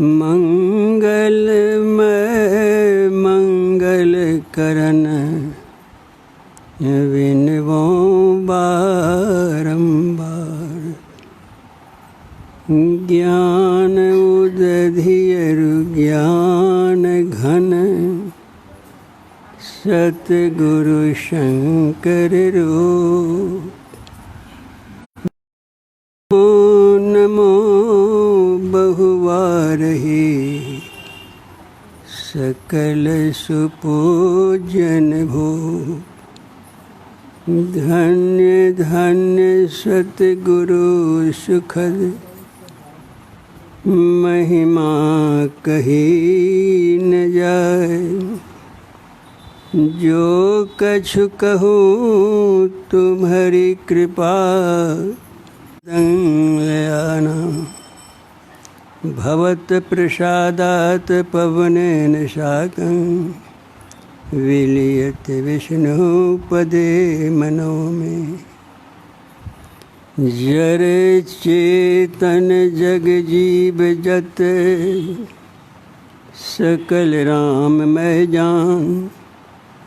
मंगलमय मंगल करन विनवो बारंबार। ज्ञान उदधियरु ज्ञान घन सतगुरु शंकर रूप। नमो बहुवारहि सकल सुपूजन भो। धन्य धन्य सतगुरु सुखद महिमा कही न जाए। जो कछु कहूँ तुम्हारी कृपा दंगयाना। भवत प्रसादात पवनेन साकं विलियत विष्णु पदे मनो में। जर चेतन जग जीव जत सकल राम मैं जान।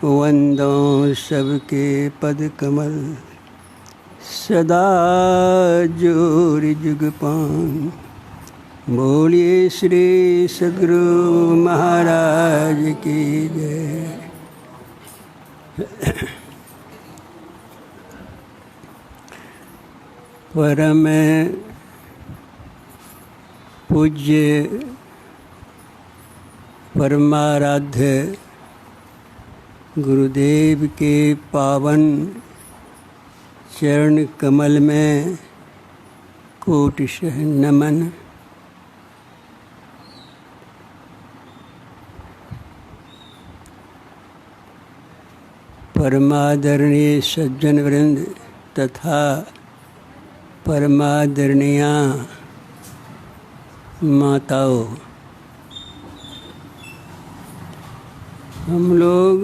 वंदो सबके पद कमल सदा जोर जुग पान। बोलिए श्री सद्गुरु महाराज की जय। परम पूज्य परमाराध्य गुरुदेव के पावन चरण कमल में कोटिशः नमन। परमादरणीय सज्जन वृंद तथा परमादरणीया माताओं, हम लोग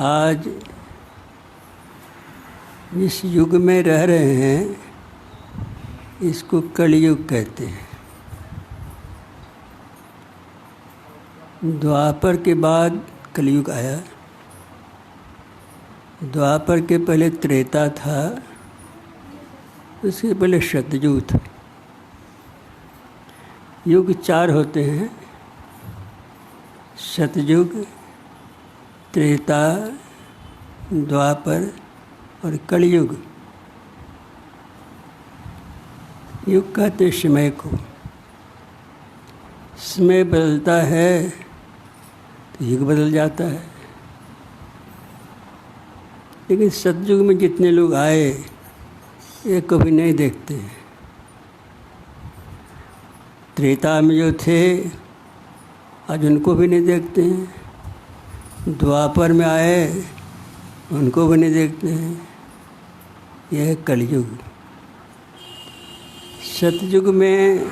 आज जिस युग में रह रहे हैं इसको कलयुग कहते हैं। द्वापर के बाद कलयुग आया। द्वापर के पहले त्रेता था, उसके पहले सतयुग था। युग 4 होते हैं, सतयुग, त्रेता, द्वापर और कलयुग। युग कहते समय को। समय बदलता है तो युग बदल जाता है। लेकिन सतयुग में जितने लोग आए एक को भी नहीं देखते। त्रेता में जो थे आज उनको भी नहीं देखते हैं। द्वापर में आए उनको भी नहीं देखते हैं। यह है कलयुग। सतयुग में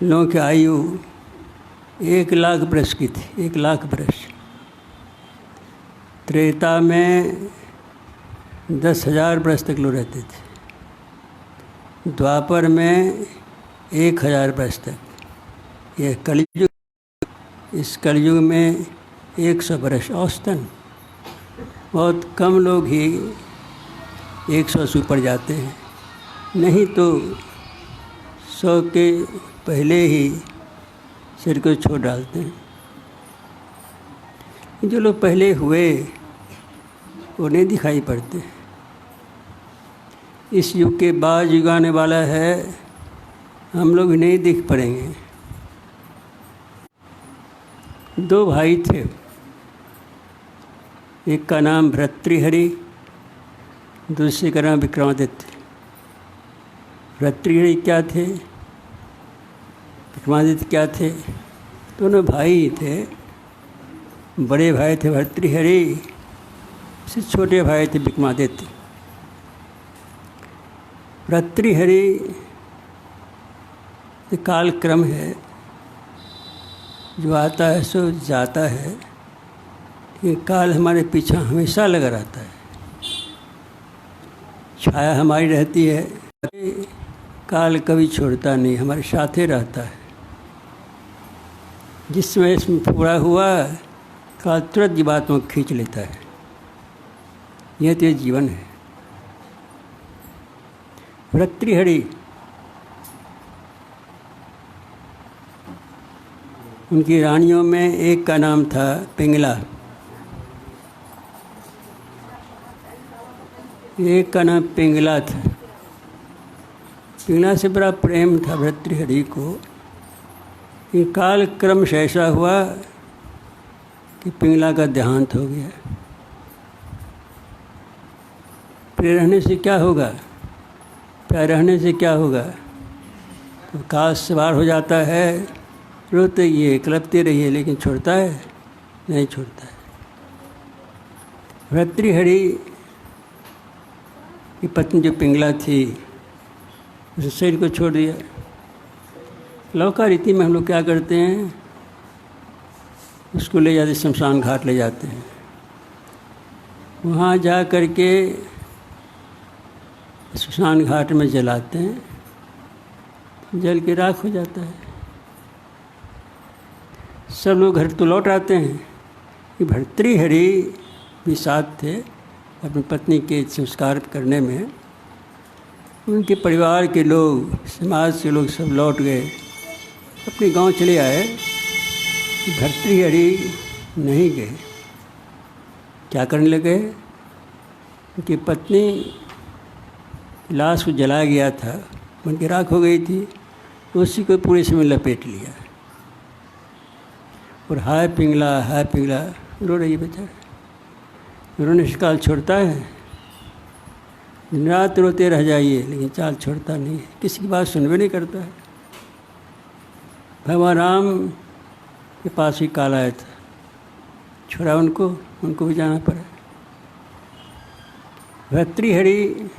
लोगों की आयु 1 लाख वर्ष की थी, 1 लाख वर्ष। त्रेता में 10,000 वर्ष तक लोग रहते थे। द्वापर में 1,000 वर्ष तक। यह कलयुग। इस कलयुग में 100 वर्ष औसतन। बहुत कम लोग ही 100 से ऊपर जाते हैं, नहीं तो 100 के पहले ही शरीर को छोड़ डालते हैं। जो लोग पहले हुए वो नहीं दिखाई पड़ते। इस युग के बाद युग आने वाला है, हम लोग नहीं दिख पड़ेंगे। 2 भाई थे, एक का नाम भर्तृहरि, दूसरे का नाम विक्रमादित्य। भर्तृहरि क्या थे, विक्रमादित्य क्या थे? दोनों भाई ही थे। बड़े भाई थे भर्तृहरि, उससे छोटे भाई थे विक्रमादित्य। भर्तृहरि कालक्रम है, जो आता है सो जाता है। ये काल हमारे पीछे हमेशा लगा रहता है। छाया हमारी रहती है, काल कभी छोड़ता नहीं, हमारे साथ ही रहता है। जिस समय इसमें पूरा हुआ, काल तुरंत जीवात्मा को खींच लेता है। यह तो जीवन है। भर्तृहरि उनकी रानियों में एक का नाम था पिंगला, एक का नाम पिंगला था। पिंगला से बड़ा प्रेम था भर्तृहरि को। ये काल क्रम से ऐसा हुआ कि पिंगला का देहांत हो गया। प्रिय रहने से क्या होगा? प्यार रहने से क्या होगा? तो काल सवार हो जाता है, रोते रहिए, कलपते रहिए, लेकिन छोड़ता है? नहीं छोड़ता है। भर्तृहरि की पत्नी जो पिंगला थी, उस शरीर को छोड़ दिया। लौका रीति में हम लोग क्या करते हैं, उसको ले जाते शमशान घाट ले जाते हैं। वहाँ जा कर के शमशान घाट में जलाते हैं, जल के राख हो जाता है। सब लोग घर तो लौट आते हैं कि भर्तृहरि भी साथ थे अपनी पत्नी के संस्कार करने में। उनके परिवार के लोग, समाज के लोग सब लौट गए, अपने गांव चले आए। भर्तृहरि नहीं गए। क्या करने लगे? उनकी पत्नी लाश को जलाया गया था, बन के राख हो गई थी, तो उसी को पूरे समय लपेट लिया और हाय पिंगला रो रही है बेचारा। रोने से काल छोड़ता है? दिन रात रोते रह जाइए, लेकिन चाल छोड़ता नहीं है, किसी की बात सुनवे नहीं करता है। भगवान राम के पास ही काल आया था, छोड़ा उनको भी जाना पड़ा। भर्तृहरि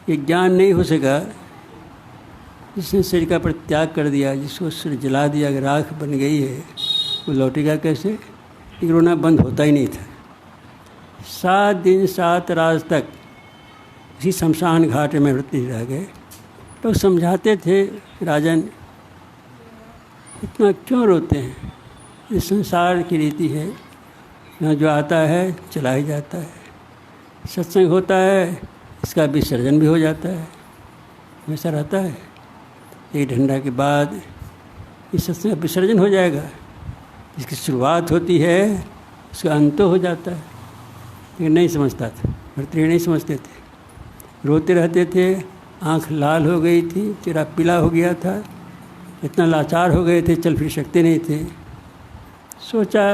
ये ज्ञान नहीं हो सका, जिसने शरीर का परित्याग कर दिया, जिसको सिर जला दिया, अगर राख बन गई है, वो लौटेगा कैसे? ये रोना बंद होता ही नहीं था। 7 दिन 7 रात तक इसी शमशान घाट में भर्तृहरि रह गए। तो समझाते थे, राजन इतना क्यों रोते हैं? इस संसार की रीति है, यहाँ जो आता है चला ही जाता है। सत्संग होता है, इसका विसर्जन भी हो जाता है, वैसा रहता है। एक डंडा के बाद इस सत्संग का विसर्जन हो जाएगा। इसकी शुरुआत होती है, उसका अंत हो जाता है। लेकिन नहीं समझता था, भर्तृहरि नहीं समझते थे, रोते रहते थे। आँख लाल हो गई थी, चेहरा पीला हो गया था, इतना लाचार हो गए थे, चल फिर सकते नहीं थे। सोचा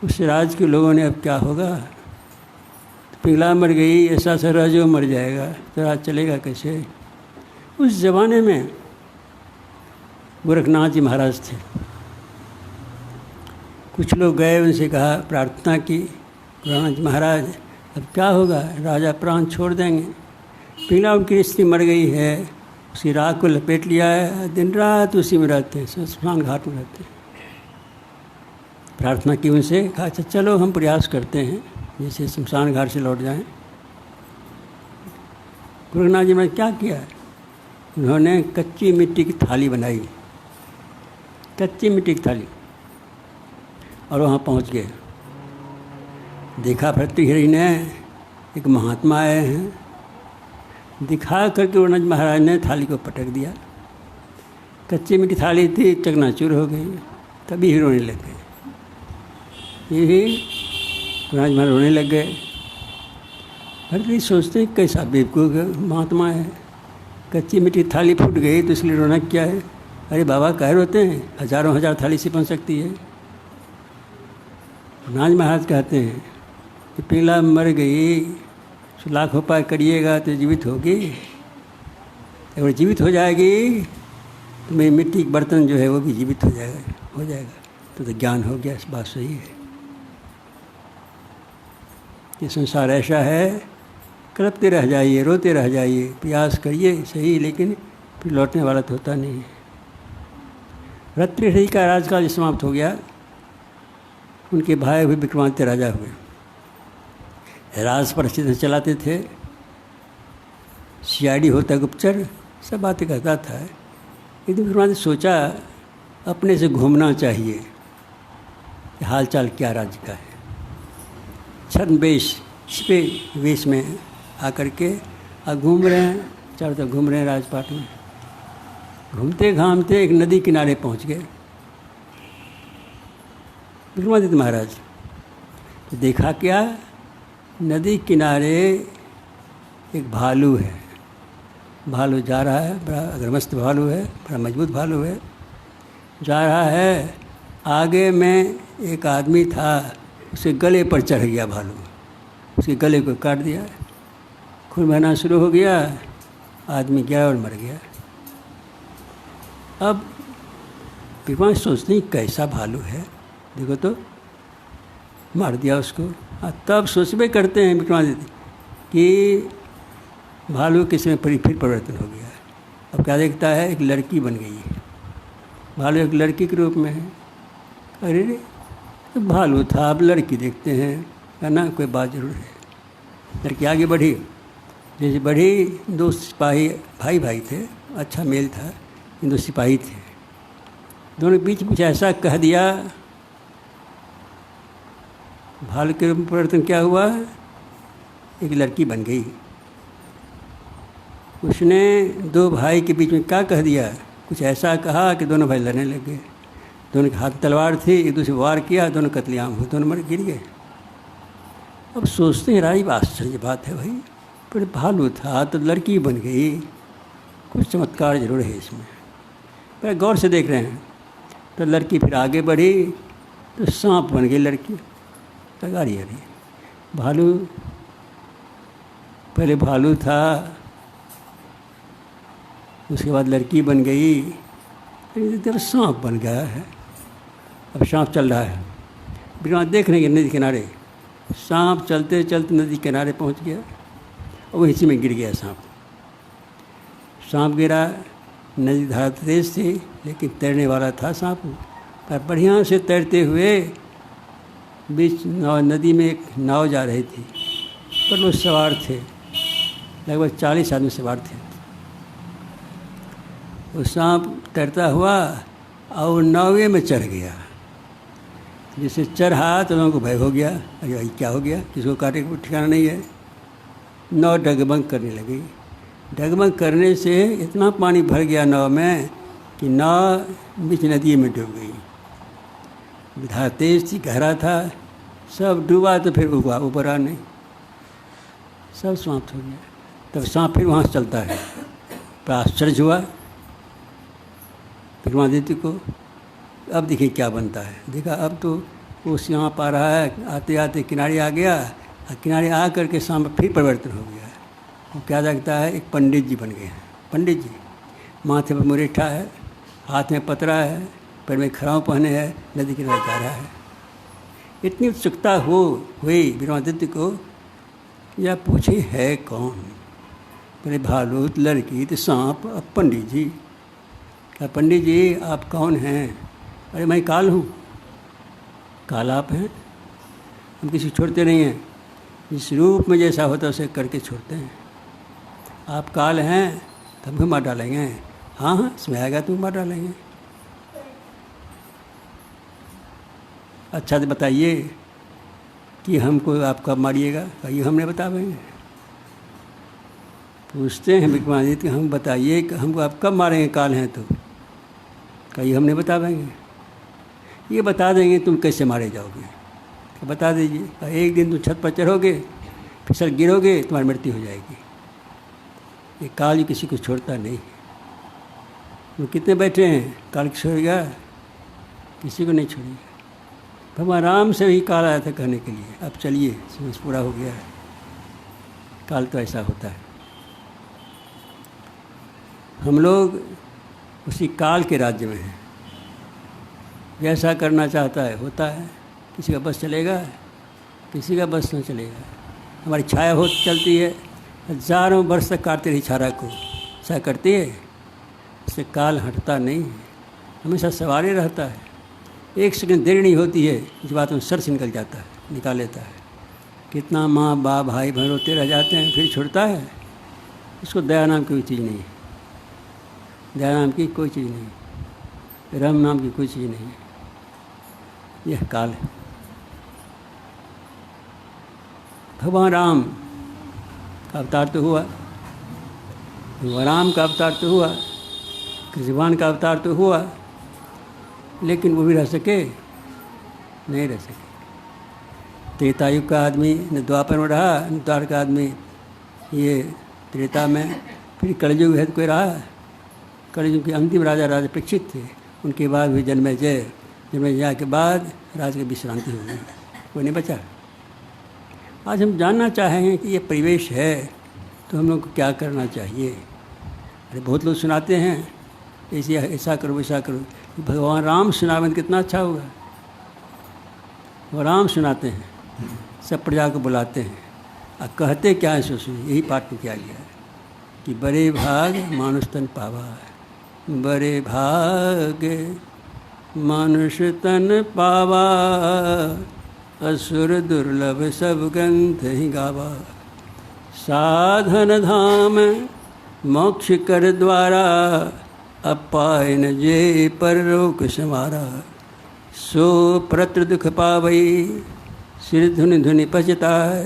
उस राज के लोगों ने अब क्या होगा, तो पिंगला मर गई, ऐसा सा रह जो मर जाएगा, तो राज चलेगा कैसे? उस ज़माने में गोरखनाथ जी महाराज थे। कुछ लोग गए, उनसे कहा, प्रार्थना की, गोरखनाथ जी महाराज अब क्या होगा, राजा प्राण छोड़ देंगे। पिंगला उनकी स्त्री मर गई है, उसकी राख को लपेट लिया है, दिन रात उसी में रहते हैं, शमशान घाट में रहते हैं। प्रार्थना की उनसे, कहा अच्छा चलो हम प्रयास करते हैं जैसे शमशान घाट से लौट जाएं। गोरखनाथ जी ने क्या किया, उन्होंने कच्ची मिट्टी की थाली बनाई, कच्ची मिट्टी की थाली, और वहाँ पहुँच गए। देखा भर्तृहरि ने एक महात्मा आए हैं, दिखा करके गोरखनाथ महाराज ने थाली को पटक दिया। कच्ची मिट्टी थाली थी, चकनाचूर हो गई, तभी ही रोने लग गए। यही गोरखनाथ महाराज रोने लग गए। भर्तृहरि सोचते हैं कैसा बेवकूफ़ महात्मा है, कच्ची मिट्टी थाली फूट गई तो इसलिए रोना क्या है? अरे बाबा कह रोते हैं, हजारों हजार थाली से बन सकती है। गोरखनाथ महाराज कहते हैं कि पिंगला मर गई, लाख उपाय करिएगा तो जीवित होगी। अगर जीवित हो जाएगी तो मेरी मिट्टी के बर्तन जो है वो भी जीवित हो जाएगा। तो ज्ञान हो गया, इस बात सही है। ये संसार ऐसा है, कलपते रह जाइए, रोते रह जाइए, प्रयास करिए सही, लेकिन फिर लौटने वाला तो होता नहीं है। भर्तृहरि का राजकाल समाप्त हो गया। उनके भाई भी विक्रमादित्य राजा हुए, राज परिस्थिति चलाते थे। CID होता है, गुप्तचर, सब बातें करता था। एक दिन फिर सोचा अपने से घूमना चाहिए, हाल चाल क्या राज्य का है। छद्मवेश, छिपे वेश में आकर के घूम रहे हैं, चारों तरफ घूम रहे हैं राजपाट में। घूमते घामते एक नदी किनारे पहुंच गए विक्रमादित्य महाराज। तो देखा क्या, नदी किनारे एक भालू है। भालू जा रहा है, बड़ा अग्रमस्त भालू है, बड़ा मजबूत भालू है, जा रहा है। आगे में एक आदमी था, उसके गले पर चढ़ गया भालू, उसके गले को काट दिया, खून बहना शुरू हो गया, आदमी गया और मर गया। अब विक्रमादित्य सोचते हैं कैसा भालू है, देखो तो, मार दिया उसको। तब सोचबे करते हैं विक्रमादित्य कि भालू किस में फिर परिवर्तन हो गया। अब क्या देखता है, एक लड़की बन गई है, भालू एक लड़की के रूप में है। अरे रे, तो भालू था, अब लड़की देखते हैं, है ना, कोई बात जरूर है। लड़की आगे बढ़ी, जैसे बढ़ी, 2 सिपाही भाई भाई थे, अच्छा मेल था, 2 सिपाही थे, दोनों के बीच कुछ ऐसा कह दिया। भालू के रूप में परिवर्तन क्या हुआ, एक लड़की बन गई। उसने 2 भाई के बीच में क्या कह दिया, कुछ ऐसा कहा कि दोनों भाई लड़ने लग गए। दोनों के हाथ तलवार थी, एक दूसरे वार किया, दोनों कत्लेआम हुए, दोनों मर गिर गए। अब सोचते हैं राज, आश्चर्य बात है भाई, पर भालू था तो लड़की बन गई, कुछ चमत्कार जरूर है इसमें। पर गौर से देख रहे हैं तो लड़की फिर आगे बढ़ी तो सांप बन गई लड़की, तगारी रही। भालू, पहले भालू था, उसके बाद लड़की बन गई, जब सांप बन गया है। अब सांप चल रहा है, बिना देख रहे हैं नदी किनारे, सांप चलते चलते नदी किनारे पहुंच गया और वहीं में गिर गया सांप। सांप गिरा, नदी धारा तेज थी लेकिन तैरने वाला था सांप, पर बढ़िया से तैरते हुए बीच नदी में एक नाव जा रही थी, पर लोग सवार थे, लगभग 40 आदमी सवार थे। वो सांप तैरता हुआ और नावे में चढ़ गया। जिसे चढ़ा तो लोगों को भय हो गया, अरे भाई क्या हो गया, किसको काटे का ठिकाना नहीं है। नाव डगमग करने लगी, डगमग करने से इतना पानी भर गया नाव में कि नाव बीच नदी में डूब गई। धारा तेज थी, गहरा था, सब डूबा तो फिर ऊपर आ नहीं, सब समाप्त हो गया। तब सांप फिर वहाँ से चलता है, पर आश्चर्य हुआ विक्रमादित्य को। अब देखिए क्या बनता है, देखा अब तो उस यहाँ पा रहा है, आते आते किनारे आ गया, और किनारे आ करके सांप फिर परिवर्तन हो गया। वो क्या लगता है, एक पंडित जी बन गए हैं। पंडित जी माथे पर मुरेठा है, हाथ में पतरा है, पैर में खराव पहने है, नदी किनारे जा रहा है। इतनी उत्सुकता हुई विक्रमादित्य को, या पूछे है कौन, पहले भालू, लड़की, तो सांप, अब पंडित जी। क्या पंडित जी आप कौन हैं? अरे मैं काल हूँ। काल आप हैं? हम किसी छोड़ते नहीं हैं, जिस रूप में जैसा होता है उसे करके छोड़ते हैं। आप काल हैं तो हमको मार डालेंगे? हाँ हाँ, इसमें आएगा तो मार डालेंगे। अच्छा तो बताइए कि हमको आप कब मारिएगा? कहिए हमने बता देंगे। पूछते हैं विक्रमादित्य, हम बताइए कि हमको आप कब मारेंगे, काल हैं तो? कहिए हमने बता देंगे। ये बता देंगे तुम कैसे मारे जाओगे, तो बता दीजिए। एक दिन तुम छत पर चढ़ोगे, फिसल गिरोगे, तुम्हारी मृत्यु हो जाएगी। ये काल किसी को छोड़ता नहीं। तुम कितने बैठे हैं, काल छोड़ेगा? किसी को नहीं छोड़ेगा। भगवान राम से भी काल आया था कहने के लिए, अब चलिए समझ पूरा हो गया है। काल तो ऐसा होता है। हम लोग उसी काल के राज्य में हैं। जैसा करना चाहता है होता है। किसी का बस चलेगा, किसी का बस नहीं चलेगा। हमारी छाया हो चलती है, हजारों वर्ष तक काटती रही छाया को, ऐसा करती है, इससे काल हटता नहीं है, हमेशा सवारे रहता है। एक सेकंड देरी नहीं होती है, इस बात में सर से निकल जाता है, निकाल लेता है। कितना माँ बाप भाई बहन रोते रह जाते हैं, फिर छोड़ता है? इसको दया नाम की कोई चीज़ नहीं है, दया नाम की कोई चीज़ नहीं, रम नाम की कोई चीज़ नहीं है, यह काल है। भगवान राम का अवतार तो हुआ, भगवान राम का अवतार तो हुआ, कृष्ण भगवान का अवतार तो हुआ, लेकिन वो भी रह सके नहीं रह सके। त्रेता युग का आदमी न द्वापर में रहा, न द्वार का आदमी ये त्रेता में, फिर कलयुग है तो कोई रहा। कलयुग के अंतिम राजा राजा परीक्षित थे, उनके बाद भी जन्मेजय के बाद राज की विश्रांति हो गई, कोई नहीं बचा। आज हम जानना चाहेंगे कि ये परिवेश है तो हम लोग को क्या करना चाहिए। अरे बहुत लोग सुनाते हैं ऐसे ऐसा करो वैसा करो, भगवान राम सुनावें कितना अच्छा होगा। वो राम सुनाते हैं, सब प्रजा को बुलाते हैं, और कहते क्या है सो सुनिए। यही पाठ में किया गया है कि बड़े भाग मानुष तन पावा, बड़े भाग मानुष तन पावा, असुर दुर्लभ सब ग्रंथ ही गावा। साधन धाम मोक्ष कर द्वारा, अपाय न जे परलोक समारा। सो प्रत्र दुख पावई, सिर धुनि धुनि पचताय,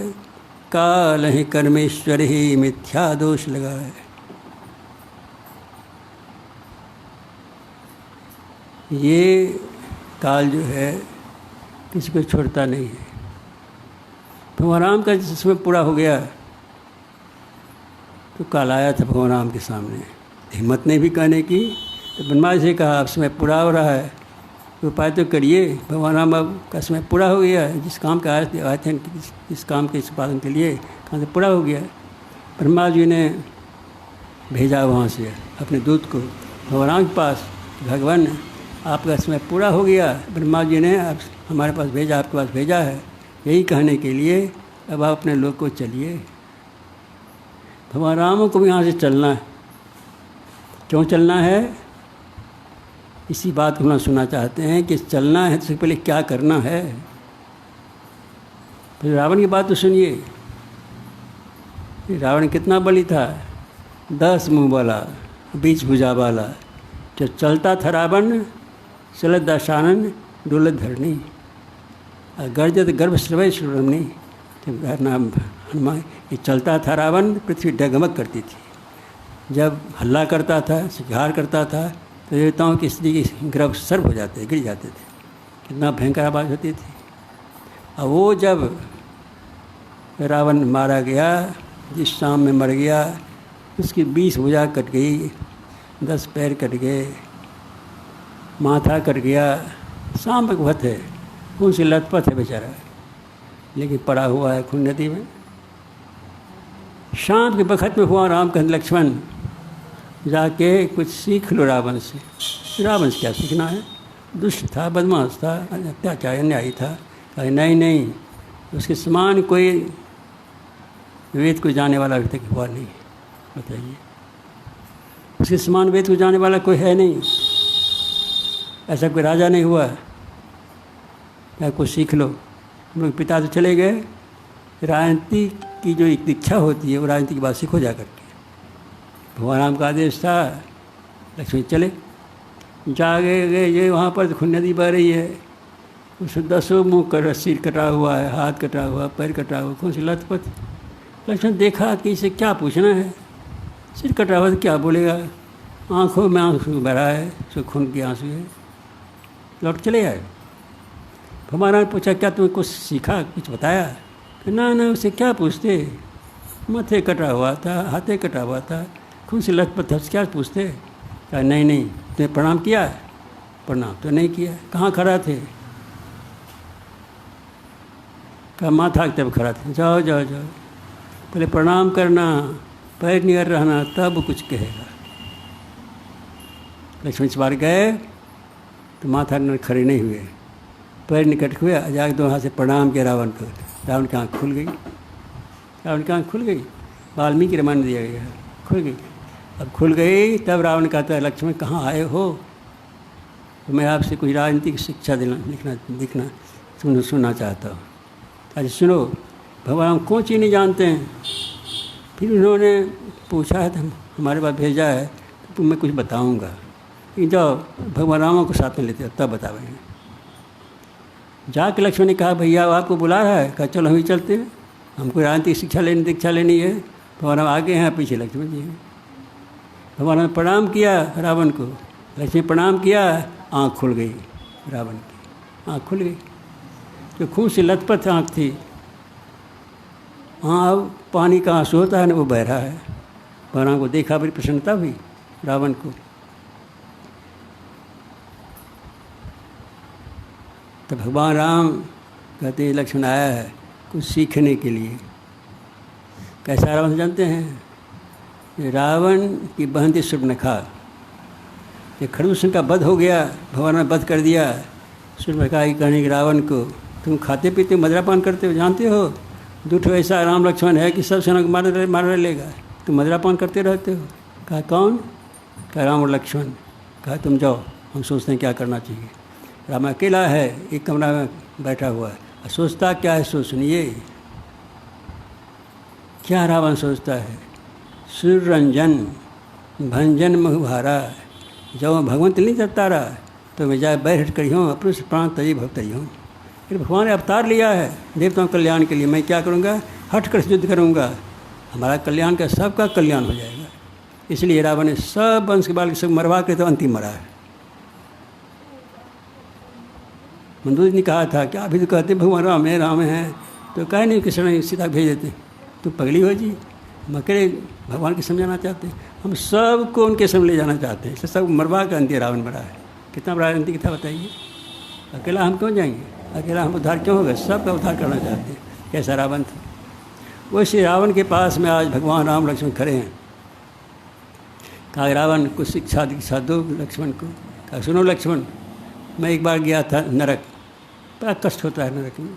काल ही कर्मेश्वर ही मिथ्या दोष लगाए। ये काल जो है किसी को छोड़ता नहीं है। भगवान राम का जिस समय पूरा हो गया तो काल आया था भगवान राम के सामने, हिम्मत नहीं भी कहने की, तो बनवास से कहा अब समय पूरा हो रहा है, तो उपाय तो करिए। भगवान राम अब का समय पूरा हो गया है, जिस काम का आए थे इस काम के संपादन के लिए कहाँ से पूरा हो गया। ब्रह्मा जी ने भेजा वहाँ से अपने दूत को भगवान राम के पास, भगवान आपका समय पूरा हो गया, ब्रह्मा जी ने अब हमारे पास भेजा, आपके पास भेजा है यही कहने के लिए, अब आप अपने लोग को चलिए। भगवान राम को भी यहाँ से चलना है। क्यों चलना है? इसी बात को हम सुनना चाहते हैं कि चलना है तो सबसे पहले क्या करना है। फिर रावण की बात तो सुनिए, रावण कितना बली था, 10 मुँह वाला 20 भुजा वाला। जब चलता था रावण, चलत दशानन डोलत धरणी, गर्जत गर्भ श्रवय श्रवणी। नाम हनुमान, ये चलता था रावण, पृथ्वी डगमग करती थी। जब हल्ला करता था, शिकार करता था, तो देवताओं की स्त्री के गर्भ सर्व हो जाते, गिर जाते थे, कितना भयंकर आवाज़ होती थी। और वो जब रावण मारा गया, जिस शाम में मर गया, उसकी 20 भुजा कट गई, 10 पैर कट गए, माथा कट गया, शाम तक बहुत है, खून से लथपथ है बेचारा, लेकिन पड़ा हुआ है खून नदी में। शाम के वक्त में हुआ राम कहते लक्ष्मण जाके कुछ सीख लो रावण से। रावण से क्या सीखना है, दुष्ट था, बदमाश था, अत्याचार अन्यायी था। कहा नहीं नहीं, उसके समान कोई वेद को जाने वाला अभी तक हुआ नहीं। बताइए, उसके समान वेद को जाने वाला कोई है नहीं, ऐसा कोई राजा नहीं हुआ। क्या कुछ सीख लो। हम लोग पिता तो चले गए, राजनीति की जो एक दीक्षा होती है वो राजनीति की बात सीखो जा करके। भगवान राम का आदेश था, लक्ष्मण चले, जागे गए, ये वहाँ पर खून नदी बह रही है, उसमें 10 मुँह कर, सिर कटा हुआ है, हाथ कटा हुआ, पैर कटा हुआ, खून से लथपथ। लक्ष्मण देखा कि इसे क्या पूछना है, सिर कटा हुआ तो क्या बोलेगा, आँखों में आंसू भरा है, सो खून के आंसू है, लौट चले आए। भगवान ने पूछा क्या तुम्हें कुछ सीखा, कुछ बताया? ना ना, उसे क्या पूछते, माथे कटा हुआ था, हाथे कटा हुआ था, खून से लथपथ था, क्या पूछते? कहा नहीं नहीं, तुमने प्रणाम किया? प्रणाम तो नहीं किया। कहाँ खड़ा थे? कहा माथा की तरफ खड़ा थे। जाओ जाओ जाओ, पहले प्रणाम करना, पैर नियर रहना, तब कुछ कहेगा। लक्ष्मण इस बार गए तो माथा खड़े नहीं हुए, पैर निकट हुए, जाके 2 हाथ से प्रणाम किया रावण को। रावण की आँख खुल गई, रावण की आँख खुल गई, वाल्मीकि रामायण दिया गया, खुल गई। अब खुल गई तब रावण कहता है लक्ष्मण कहाँ आए हो, तो मैं आपसे कुछ राजनीतिक शिक्षा दिखना सुनना चाहता हूँ। अच्छा सुनो, भगवान कौन चीज़ नहीं जानते हैं। फिर उन्होंने पूछा है तो हमारे पास भेजा है तो तुम्हें कुछ बताऊंगा। जाओ भगवान राम को साथ में लेते तब बतावेंगे। जाके लक्ष्मण ने कहा भैया आपको बुला रहा है। कहा चलो हम ही चलते हैं, हमको राजनीतिक शिक्षा लेनी दीक्षा लेनी है। भगवान राम आगे हैं, पीछे लक्ष्मण जी हैं। भगवान राम ने प्रणाम किया रावण को, लक्ष्मण प्रणाम किया, आँख खुल गई रावण की, आँख खुल गई। जो खून से लथपथ आँख थी, हाँ अब पानी का आंसू होता है ना, वो बह रहा है। भगवान राम को देखा, बड़ी प्रसन्नता हुई रावण को। तो भगवान राम कहते हैं लक्ष्मण आया है कुछ सीखने के लिए। कैसा रावण जानते हैं? रावण की बहन थी शूर्पणखा। ये खरदूषण का वध हो गया, भगवान ने वध कर दिया। शूर्पणखा की कहने की रावण को, तुम खाते पीते मदिरापान करते हो, जानते हो दुष्ट ऐसा राम लक्ष्मण है कि सब सेना को मार लेगा, तुम मदिरापान करते रहते हो। कहा कौन? कहा राम और लक्ष्मण। कहा तुम जाओ, हम सोचते हैं क्या करना चाहिए। राम अकेला है, एक कमरा में बैठा हुआ है, सोचता क्या है सो सुनिए। क्या रावण सोचता है? सूर्यरंजन भंजन महुभारा, जब भगवंत नहीं चलता रहा तो मैं जाए बैर हट करी हूँ, अपने से प्राण तजी भवतरी हूँ। फिर भगवान ने अवतार लिया है देवताओं के कल्याण के लिए, मैं क्या करूँगा? हट कर युद्ध करूँगा, हमारा कल्याण का सबका कल्याण हो जाएगा। इसलिए रावण ने सब वंश के बाल सब मरवा के तो अंतिम मरा है। मंदोदरी ने कहा था क्या अभी तो कहते भगवान राम है तो कहे नहीं कृष्ण सीता भेज देते, तो पगली हो जी। हम अकेले भगवान के समझाना चाहते हैं, हम सबको उनके समझ ले जाना चाहते हैं। सब मरवा कर अंतिम रावण मरा है। कितना बड़ा अंतिम था बताइए। अकेला हम क्यों जाएंगे? अकेला हम उद्धार क्यों होगा? सबका उद्धार करना चाहते हैं। कैसा रावण था। वैसे रावण के पास में आज भगवान राम लक्ष्मण खड़े हैं। कहा रावण कुछ शिक्षा दीक्षा दो लक्ष्मण को। कहा सुनो लक्ष्मण, मैं एक बार गया था नरक, बड़ा कष्ट होता है नरक में,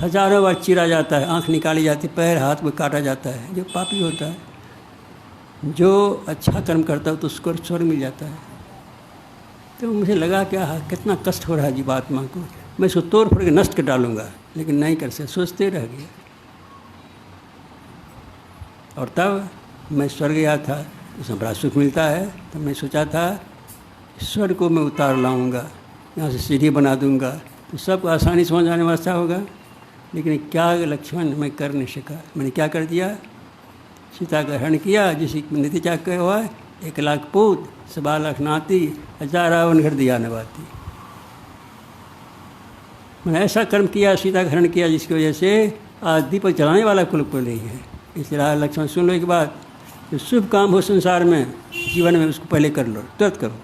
हजारों बार चीरा जाता है, आँख निकाली जाती, पैर हाथ में काटा जाता है। जो पापी होता है, जो अच्छा कर्म करता है तो उसको स्वर्ग मिल जाता है। तो मुझे लगा क्या कितना कष्ट हो रहा है जीवात्मा को, मैं इसको तोड़ फोड़ के नष्ट कर डालूंगा, लेकिन नहीं कर सकते, सोचते रह गया। और तब मैं स्वर्ग गया था, उसमें बड़ा सुख मिलता है। तब मैं सोचा था स्वर्ग को मैं उतार लाऊंगा, यहाँ से सीढ़ी बना दूंगा तो सबको आसानी से समझ आने में अच्छा होगा। लेकिन क्या लक्ष्मण मैं कर नहीं सका। मैंने क्या कर दिया? सीता का हरण किया, जिसकी नीति क्या कहा हुआ है, 1 लाख पूत 1.25 लाख नाती, 1000 रावण घर दिया नवाती। मैंने ऐसा कर्म किया, सीता का हरण किया, जिसकी वजह से आज दीपक जलाने वाला कुल को नहीं है। इसलिए लक्ष्मण सुन लो एक बात, जो शुभ काम हो संसार में जीवन में उसको पहले कर लो, तुरंत करो।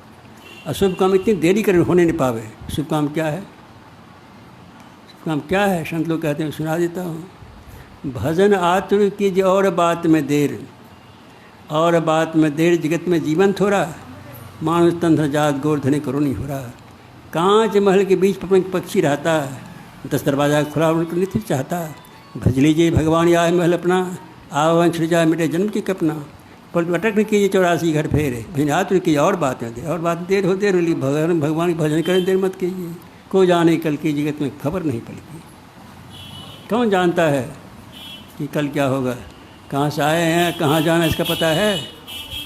अशुभ काम इतनी देरी कर होने नहीं पावे। शुभ काम क्या है? शुभ काम क्या है? संत लोग कहते हैं, सुना देता हूँ। भजन आतुर कीजिए और बात में देर, और बात में देर जगत में जीवन थोड़ा, मानुष तंत्र जात गोवर्धने करो नहीं हो रहा। कांच महल के बीच पक्षी रहता, 10 दरवाजा खुला उनको नित्य चाहता। भज लीजिए भगवान या महल अपना, आवन छिड़ जाए मिटे जन्म की कपना। पर अटक न कीजिए 84 घर फेरे, भिनात की और बात में देर, और बात देर हो ली भगवान की भजन करें देर मत कीजिए। को जाने कल की जगत में खबर नहीं पड़ती। कौन जानता है कि कल क्या होगा? कहाँ से आए हैं, कहाँ जाना इसका पता है?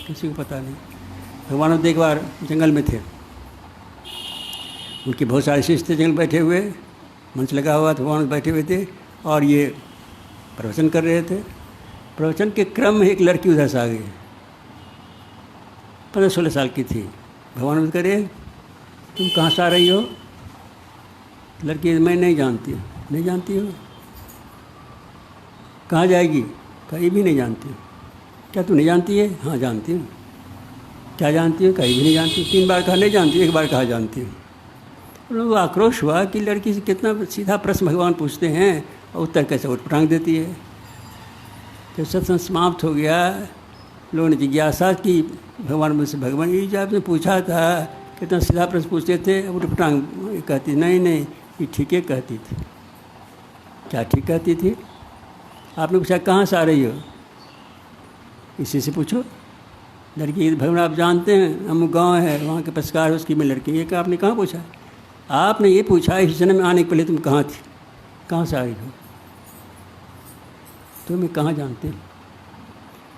किसी को पता नहीं। भगवान एक बार जंगल में थे, उनके बहुत सारे शिष्य थे जंगल बैठे हुए, मंच लगा हुआ था, भगवान बैठे हुए थे और ये प्रवचन कर रहे थे। प्रवचन के क्रम में एक लड़की उधर से आ गई, 15-16 साल की थी। भगवान करे तुम कहाँ से आ रही हो? लड़की मैं नहीं जानती हूँ। नहीं जानती हो? कहाँ जाएगी? कहीं भी नहीं जानती हूँ। क्या तू नहीं जानती है? हाँ जानती हूँ। क्या जानती हो? कहीं भी नहीं जानती। 3 बार कहा नहीं जानती, 1 बार कहा जानती हूँ। वो आक्रोश हुआ कि लड़की से कितना सीधा प्रश्न भगवान पूछते हैं और उत्तर कैसे उठपटांग देती है। तो सत्संग समाप्त हो गया। लोगों ने जिज्ञासा की भगवान मुझसे, भगवान ये जो आपने पूछा था कितना सीधा प्रश्न पूछते थे, उठपटांग कहती नहीं ये ठीक है कहती थी। क्या ठीक कहती थी? आपने पूछा कहाँ से आ रही हो? इसी से पूछो। लड़की भगवान आप जानते हैं हम गांव है, वहाँ के पसकार उसकी मैं लड़की। ये क्या आपने कहाँ पूछा? आपने ये पूछा इस जन्म में आने के पहले तुम कहाँ थी, कहाँ से आई हो? तो मैं कहाँ जानती हूँ?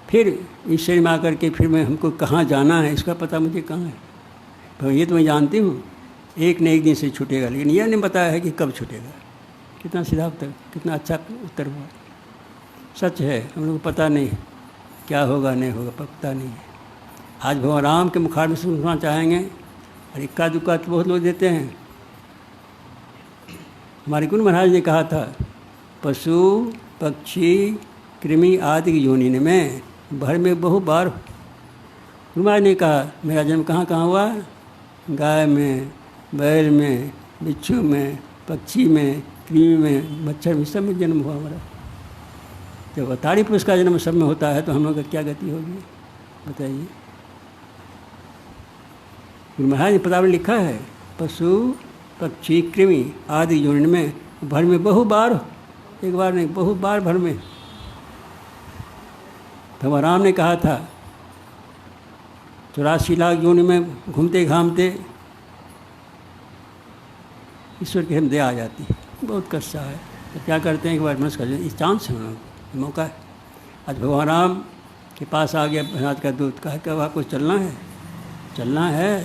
फिर इस शरीर में आकर के फिर मैं हमको कहाँ जाना है इसका पता मुझे कहाँ है। तो ये तो मैं जानती हूँ एक न एक दिन से छूटेगा, लेकिन यह नहीं बताया है कि कब छूटेगा। कितना सीधा उत्तर, कितना अच्छा उत्तर हुआ। सच है, हम लोग को पता नहीं क्या होगा नहीं होगा, पता नहीं है। आज भगवान राम के मुखार में सुनना चाहेंगे और इक्का दुक्का तो बहुत लोग देते हैं। हमारे गुरु महाराज ने कहा था पशु पक्षी कृमि आदि की योनि में भर में बहु बार। गुरु महाराज ने कहा मेरा जन्म कहाँ कहाँ हुआ, गाय में, बैल में, बिच्छू में, पक्षी में, कृमि में, मच्छर में, सब में जन्म हुआ हमारा। जब अवतारी पुरुष का जन्म सब में होता है तो हम लोग का क्या गति होगी बताइए। गुरु महाराज ने पदावली लिखा है पशु पक्षी कृमि आदि योनि में भर में बहु बार, एक बार नहीं बहु बार भर में। भगवान राम ने कहा था 84 लाख योनि में घूमते घामते ईश्वर की हम दया आ जाती है, बहुत कष्ट है। तो क्या करते हैं एक बार मनुष्य का इस चांस है, हम लोग मौका है। आज भगवान राम के पास आ गया भगवान का दूत, कहा कि अब आपको चलना है, चलना है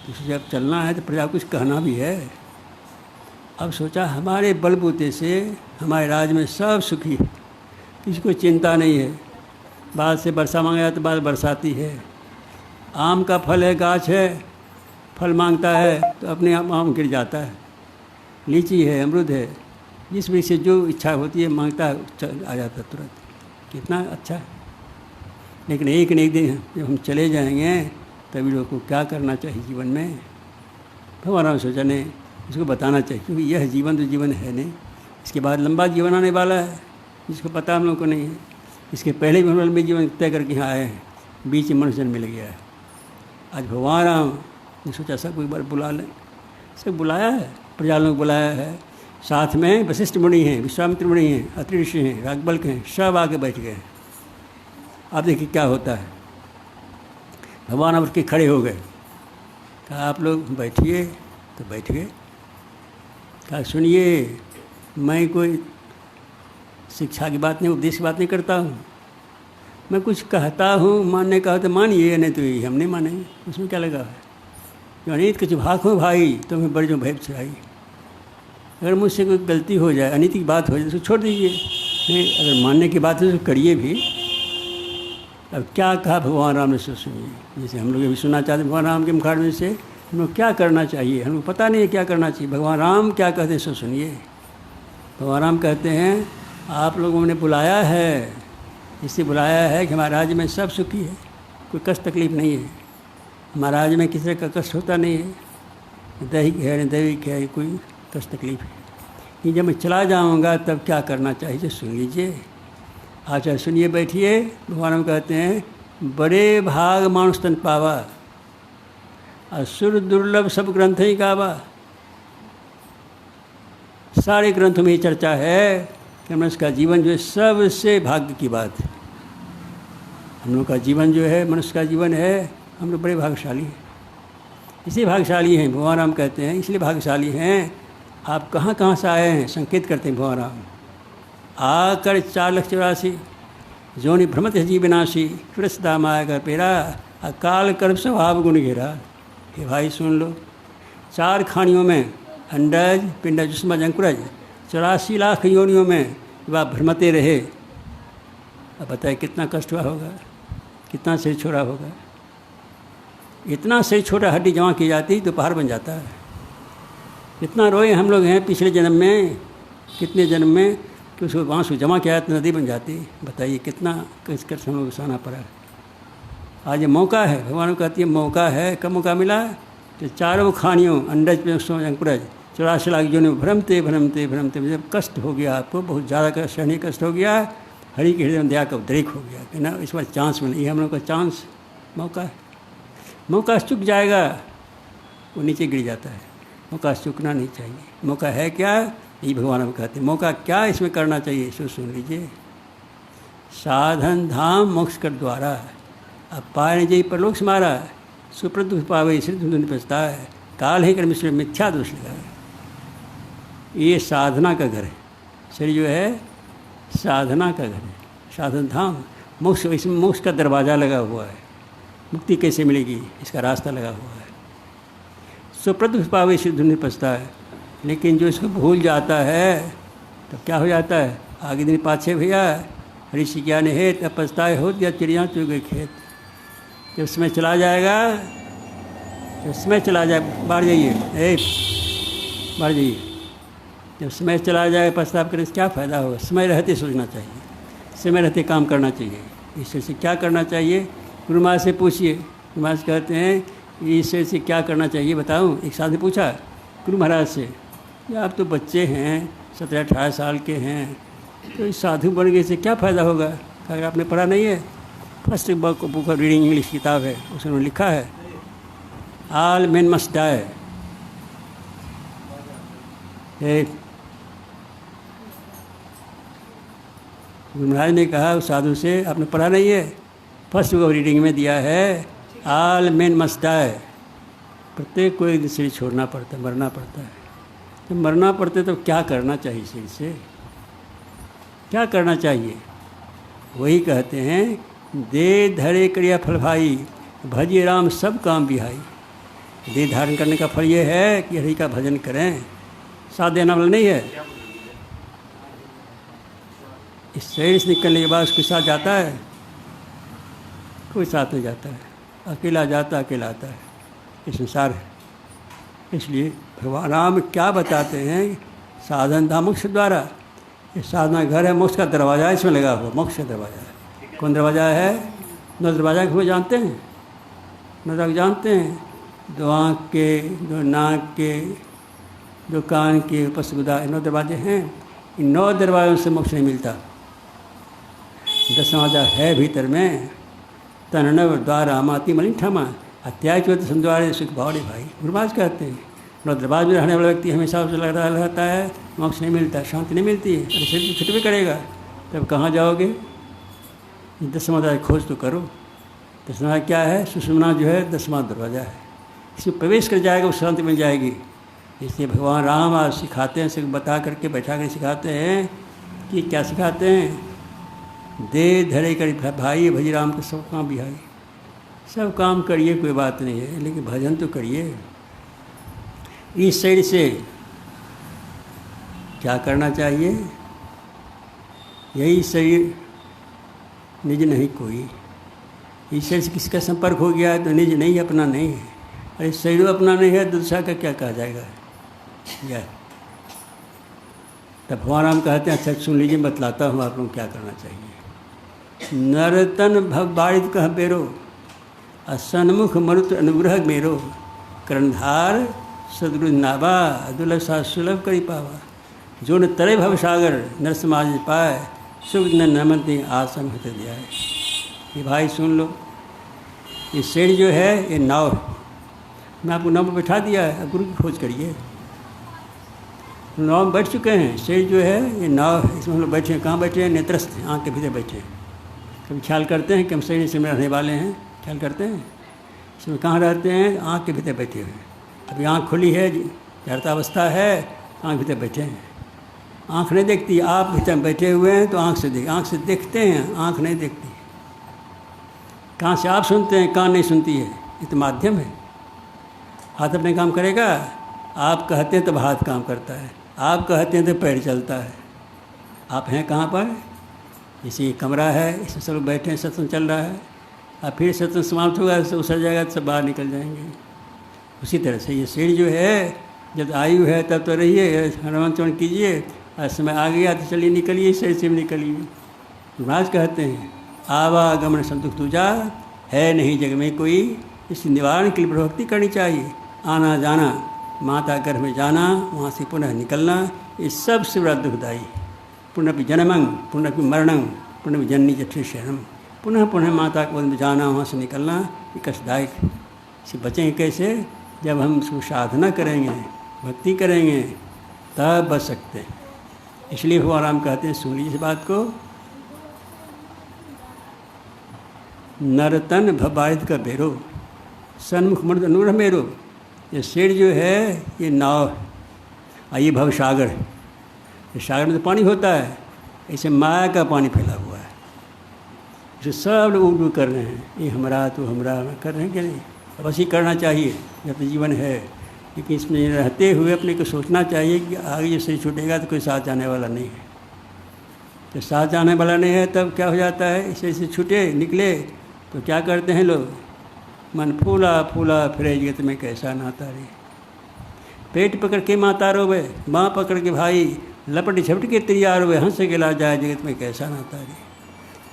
तो जब चलना है तो प्रजा कुछ कहना भी है। अब सोचा हमारे बलबूते से हमारे राज्य में सब सुखी है, किसी को चिंता नहीं है। बाद से वर्षा मांगा तो बाद बरसाती है। आम का फल है, गाछ है, फल मांगता है तो अपने आप आम गिर जाता है। लीची है, अमरूद है, जिस भी से जो इच्छा होती है मांगता है आ जाता है तुरंत। कितना अच्छा है। लेकिन एक न एक दिन जब हम चले जाएंगे तभी लोगों को क्या करना चाहिए जीवन में, भगवान राम सोचा ने इसको बताना चाहिए, क्योंकि यह जीवन तो जीवन है नहीं, इसके बाद लंबा जीवन आने वाला है जिसको पता हम लोग को नहीं है। इसके पहले भी हम लंबे जीवन तय करके यहाँ आए हैं, बीच में मनुष्य जन्म मिल गया है। आज भगवान राम ने सोचा सब कोई बार बुला लें, सब बुलाया है, प्रजा लोग बुलाया है। साथ में वशिष्ठ मुनि हैं, विश्वामित्र मुनि हैं, अत्रि ऋषि हैं, रागबल्क हैं, सब आके बैठ गए। अब देखिए क्या होता है। भगवान अब के खड़े हो गए, कहा आप लोग बैठिए, तो बैठ गए। कहा सुनिए मैं कोई शिक्षा की बात नहीं, उपदेश की बात नहीं करता हूँ, मैं कुछ कहता हूँ, मानने का हो तो मानिए, नहीं तो ये हम नहीं मानेंगे, उसमें क्या लगा है। जो अनित कुछ भाग हो भाई तो मैं बड़ी जो भय छुड़ाई। अगर मुझसे कोई गलती हो जाए, अनिति की बात हो जाए तो छोड़ दीजिए, नहीं अगर मानने की बात है तो करिए भी। अब क्या कहा भगवान राम ने सो सुनिए, जैसे हम लोग अभी सुनना चाहते हैं भगवान राम के मुखार में से हम लोग क्या करना चाहिए, हम लोग पता नहीं है क्या करना चाहिए। भगवान राम क्या कहते हैं सो सुनिए। भगवान राम कहते हैं आप लोगों ने बुलाया है, इससे बुलाया है कि हमारे राज्य में सब सुखी है, कोई कष्ट तकलीफ नहीं है, हमारे राज्य में किसी तरह का कष्ट होता नहीं है, दैहिक है न दैविक है, कोई कष्ट तकलीफ है। कि जब मैं चला जाऊंगा तब क्या करना चाहिए सुन लीजिए। अच्छा सुनिए, बैठिए। भगवान राम कहते हैं बड़े भाग मानुष तन पावा, असुर दुर्लभ सब ग्रंथ ही गावा। सारे ग्रंथों में ये चर्चा है कि मनुष्य का जीवन जो है सबसे भाग्य की बात है। हम लोग का जीवन जो है, मनुष्य का जीवन है, हम लोग बड़े भाग्यशाली हैं। इसलिए भाग्यशाली हैं, भगवान राम कहते हैं इसलिए भाग्यशाली हैं। आप कहाँ कहाँ से आए हैं, संकेत करते हैं भगवान राम। आकर 4,84,000 जोनि भ्रमत जीव विनाशी, कृष्ण दाम आएगा पेरा, अकाल कर्म स्वभाव गुण घेरा। हे भाई सुन लो, 4 खानियों में अंडज पिंडज जुष्मज अंकुरज 84 लाख योनियों में वह भ्रमते रहे। अब बताए कितना कष्ट हुआ होगा, कितना शरीर छोड़ा होगा। इतना शरीर छोटा हड्डी जमा की जाती तो पहाड़ बन जाता है। इतना रोए हम लोग हैं पिछले जन्म में, कितने जन्म में कि उसको बांस को जमा किया तो नदी बन जाती। बताइए कितना कष्ट हम लोग सहना पड़ा। आज ये मौका है, भगवान कहती है मौका है। कब मौका मिला तो 4 खानियों अंडज पिंडज अंकुरज 84 लाख योनि में भ्रमते भ्रमते भ्रमते जब कष्ट हो गया, आपको बहुत ज़्यादा कष्ट सहनीय कष्ट हो गया, हरि के हृदय में दया का उद्रेक हो गया कि ना इस बार चांस मिला। ये हम लोग का चांस मौका है। मौका चुक जाएगा वो नीचे गिर जाता है, मौका चुकना नहीं चाहिए। मौका है क्या, यही भगवान हम कहते हैं। मौका क्या इसमें करना चाहिए इसको सुन लीजिए। साधन धाम मोक्ष कर द्वारा, अब पाए जय परलोक समारा, सुप्रदुष पावे श्री धुन पछता है, काल ही कर्म से मिथ्या दोष लगा। ये साधना का घर है, शरीर जो है साधना का घर है, साधन धाम। मोक्ष, इसमें मोक्ष का दरवाज़ा लगा हुआ है, मुक्ति कैसे मिलेगी इसका रास्ता लगा हुआ है। सुप्रद पावे सिद्ध नहीं पछता है, लेकिन जो इसको भूल जाता है तो क्या हो जाता है, आगे दिन पाछे भैया ऋषि ज्ञान है तब पछताए हो या चिड़िया चुग गई खेत। जब समय चला जाएगा, जब समय चला जाए, बाहर जाइए, बाहर जाइए, जब समय चला जाए पछताव करने से क्या फ़ायदा होगा। समय रहते सोचना चाहिए, समय रहते काम करना चाहिए। ईश्वर से क्या करना चाहिए, गुरु महाराज से पूछिए। गुरु महाराज कहते हैं ईश्वर से क्या करना चाहिए बताऊं। एक साथ ने पूछा गुरु महाराज से, आप तो बच्चे हैं, 17-18 साल के हैं, तो इस साधु बन गए से क्या फ़ायदा होगा। अगर आपने पढ़ा नहीं है, first book of reading English किताब है, उसमें लिखा है all main must die. Guru Maharaj ने कहा उस साधु से, आपने पढ़ा नहीं है, फर्स्ट बुक ऑफ रीडिंग में दिया है ऑल मेन मस्ट डाई। प्रत्येक को एक दिन शरीर छोड़ना पड़ता है, मरना पड़ता है। जब मरना पड़ता है तो क्या करना चाहिए, शरीर से क्या करना चाहिए। वही कहते हैं दे धरे क्रिया फल भाई, भजिए राम सब काम बिहाई। देह धारण करने का फल ये है कि हरि का भजन करें, साथ देना वाला नहीं है। इस शरीर से निकलने के बाद उसके साथ जाता है, कोई साथ नहीं जाता है, अकेला जाता अकेला आता है, ये संसार है। इसलिए भगवान राम क्या बताते हैं, साधन था मोक्ष द्वारा। ये साधना घर है, मोक्ष का दरवाज़ा इसमें लगा हुआ, मोक्ष का दरवाज़ा है। कौन दरवाज़ा है, 9 दरवाज़ा को जानते हैं, 9 दरवाज़ा जानते हैं, 2 आँख के, 2 नाक के, 2 कान के, ऊपर से गुदा, 9 दरवाजे हैं। इन 9 दरवाज़ों से मोक्ष नहीं मिलता। 10 दरवाजा है भीतर में, तननव द्वारा माती मलिन ठमा, अत्याचुत संद्वारे सुख भावड़े भाई। गुरु महाराज कहते हैं 9 दरवाजे में रहने वाला व्यक्ति हमेशा उसे लग रहा रहता है, मोक्ष नहीं मिलता, शांति नहीं मिलती है। अरे शरीर तो छुट भी करेगा, तब कहाँ जाओगे। 10वां दरवाजा खोज तो करो। 10वां क्या है, सुषुम्ना जो है 10वां दरवाज़ा है, इसमें प्रवेश कर जाएगा, उस शांति मिल जाएगी। इसलिए भगवान राम आज सिखाते हैं, सिर्फ बता करके बैठा कर सिखाते हैं कि क्या सिखाते हैं, दे धरे कर भाई भजी राम को सब काम बिहाई। सब काम करिए, कोई बात नहीं है, लेकिन भजन तो करिए। इस शरीर से क्या करना चाहिए, यही शरीर निज नहीं कोई। इस शरीर से किसका संपर्क हो गया है तो निज नहीं, अपना नहीं है। अरे शरीर अपना नहीं है, दूसरा का क्या कहा जाएगा। यह तब भगवान राम कहते हैं, अच्छा सुन लीजिए, बतलाता हूँ आप लोग क्या करना चाहिए। नरतन भव बारित कह बेरो, असन्मुख मरुत अनुग्रह मेरो, कर्णधार सदगुरु नाबा, दुलसा सुलभ करी पावा। जो न तरे भव सागर नर समाज पाए, सुख न नमति आसम हत जाए। ये भाई सुन लो, ये शरीर जो है ये नाव है, मैं आपको नाव में बैठा दिया है, अब गुरु की खोज करिए। नाव में बैठ चुके हैं, शरीर जो है ये नाव है, इसमें हम लोग बैठे हैं। कहाँ बैठे हैं, नेत्रस्थ, आँख के भीतर बैठे हैं। कभी ख्याल करते हैं कि हम शरीर से रहने वाले हैं, ख्याल करते हैं। इसमें कहाँ रहते हैं, आँख के भीतर बैठे हुए हैं। अभी आँख खुली है, जागृत अवस्था है, आँख भीतर बैठे हैं। आँख नहीं देखती, आप भीतर बैठे हुए हैं तो आँख से देखते हैं, आँख नहीं देखती। कान से आप सुनते हैं, कान नहीं सुनती है, ये तो माध्यम है। हाथ अपने काम करेगा, आप कहते हैं तब हाथ काम करता है, आप कहते हैं तो पैर चलता है। आप हैं कहाँ पर, इसी कमरा है, इसमें सब लोग बैठे हैं, सत्संग चल रहा है। अब फिर सत्संग समाप्त होगा, उसर जाएगा तो सब बाहर निकल जाएंगे। उसी तरह से ये शरीर जो है, जब आयु है तब तो रहिए, हनुमान चरण कीजिए, और समय आ गया तो चलिए निकलिए, शरीर से भी निकलिए। महाराज कहते हैं आवागमन संतुख तुझा, है नहीं जग में कोई, इस निवारण के लिए प्रभक्ति करनी चाहिए। आना जाना, माता गर्भ में जाना, वहाँ से पुनः निकलना, ये सबसे बड़ा दुखदायी। पुनः जन्मं पुनः मरणं पुनः जननी जठर शरणम, पुनः पुनः माता के गोद में जाना, वहाँ से निकलना, ये कष्टदायक। इससे बचेंगे कैसे, जब हम उसको साधना करेंगे, भक्ति करेंगे, तब बच सकते हैं। इसलिए भगवान राम कहते हैं, सुन लीजिए इस बात को, नरतन भबारित का बेरो, सन्मुख मर्द अनुग्रह मेरो। ये शरीर जो है ये नाव है, और ये भव सागर है। ये सागर में तो पानी होता है, ऐसे माया का पानी फैला हुआ है। जो सब लोग उर्दू कर रहे हैं, ये हमारा तो हमारा कर रहे हैं कि नहीं? बस ही करना चाहिए जब जीवन है, लेकिन इसमें रहते हुए अपने को सोचना चाहिए कि आगे ये शरीर छूटेगा तो कोई साथ जाने वाला नहीं है। तो साथ जाने वाला नहीं है तब क्या हो जाता है, इसे से छूटे निकले तो क्या करते हैं लोग, मन फूला फूला फिरे जगत में कैसा नाता रे। पेट पकड़ के माता रोवे, माँ पकड़ के भाई, लपट झपट के तैयार हुए, हंस के ला जाए जगत में कैसा नाता रे।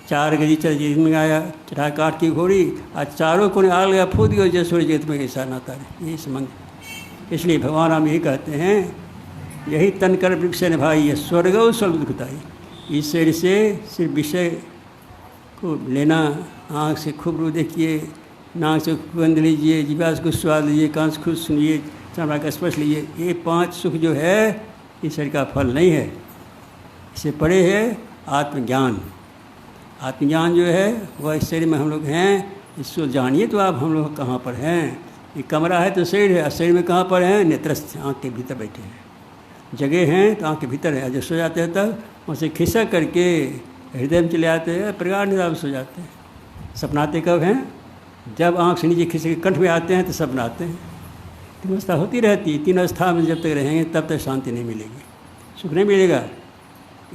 चार गजी चल जगत में आया, चढ़ा काट की घोड़ी, आज चारों को आग लगा फूद गया जसोरी जगत में कैसा नाता रे। यही संबंध। इसलिए भगवान राम यही कहते हैं, यही तन कर वृक्ष ने भाई, ये स्वर्ग और स्वर्ग दुखताई। इस शरीर से सिर्फ विषय को लेना, आँख से खूब रू देखिए, नाक से गंध लीजिए, जिह्वा से कुछ स्वाद लीजिए, कान से खुद सुनिए, चमड़ा का स्पर्श लीजिए, ये 5 सुख जो है इस शरीर का फल नहीं है। इससे परे है आत्मज्ञान। आत्मज्ञान जो है वह इस शरीर में हम लोग हैं, इसको जानिए तो आप हम लोग कहाँ पर हैं। ये कमरा है तो शरीर है, शरीर में कहाँ पर हैं, नेत्रस्थ, आँख के भीतर बैठे हैं। जगह हैं तो आँख के भीतर है, जब सो जाते हैं तब उसे खिसक करके हृदय में चले आते हैं, प्रगाढ़ निद्रा में सो जाते हैं। सपनाते कब हैं, जब आँख से नीचे खिसक कंठ में आते हैं तो सपना आते हैं। तीन अवस्था होती रहती है, तीन अवस्था में जब तक रहेंगे तब तक शांति नहीं मिलेगी, सुख नहीं मिलेगा।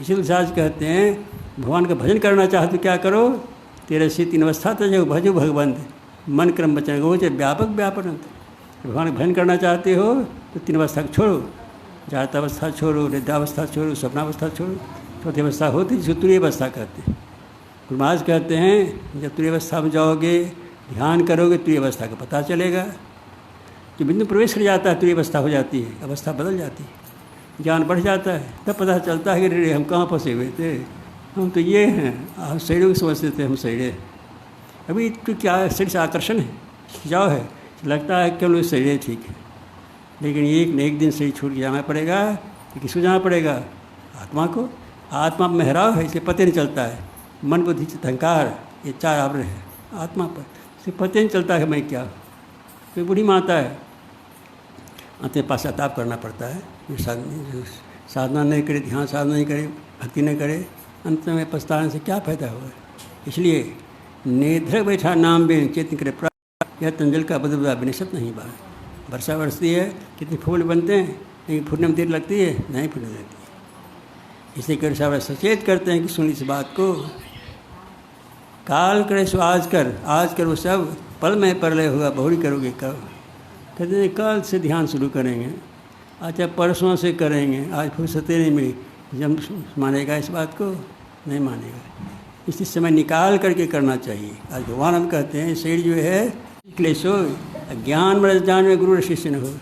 इसीलिए साज कहते हैं भगवान का भजन करना चाहते तो क्या करो, तेरे से 3 अवस्था तक भजो भगवंत, मन क्रम बचन गो चाहे व्यापक व्यापन। भगवान का भजन करना चाहते हो तो 3 अवस्था को छोड़ो, जागृत अवस्था छोड़ो, वृद्धावस्था छोड़ो, स्वप्नावस्था छोड़ो, चौथी अवस्था होती है जिसको तुरीय अवस्था कहते हैं। गुरु महाराज कहते हैं जब तुरीय अवस्था में जाओगे, ध्यान करोगे, तुरीय अवस्था का पता चलेगा। जो बिंदु प्रवेश कर जाता है तुरीय अवस्था हो जाती है, अवस्था बदल जाती है, ज्ञान बढ़ जाता है, तब पता चलता है कि रे हम कहाँ फंसे हुए थे, हम तो ये हैं, हम शरीरों को समझते थे हम शरीर। अभी तो क्या शरीर से आकर्षण है, खिंचाव है, लगता है केवल शरीर ठीक है, लेकिन एक न एक दिन शरीर छूट के जाना पड़ेगा। तो किसको जाना पड़ेगा, आत्मा को। आत्मा में मेहराव है, इसे पता नहीं चलता है। मन बुद्धि चित्त अहंकार, ये 4 आवरण है आत्मा पर, इसे पता नहीं चलता है मैं क्या। कोई बूढ़ी माता है, अंत में पश्चाताप करना पड़ता है। जो साधना नहीं करे, ध्यान साधना नहीं करे, भक्ति नहीं करे, अंत में पछताने से क्या फायदा होगा। इसलिए नेत्र बैठा नाम बेन चेतन करे प्राप्त, यह तंजल का बदबदा विनिशत नहीं बात। वर्षा बरसती है, कितने फूल बनते हैं, लेकिन फूटने में देर लगती है, नहीं फूटने लगती है। इसलिए कर साहब सचेत करते हैं कि सुन इस बात को, काल करे सो आज कर वो सब, पल में परलय होगा बहुरी करोगे कब। कहते हैं कल से ध्यान शुरू करेंगे, अच्छा परसों से करेंगे, आज फुर्सत नहीं मिली, जब मानेगा इस बात को, नहीं मानेगा। इसी समय निकाल करके करना चाहिए। आज भगवान हम कहते हैं शरीर जो है क्लेशो, ज्ञान में जान में गुरु शिष्य न हो।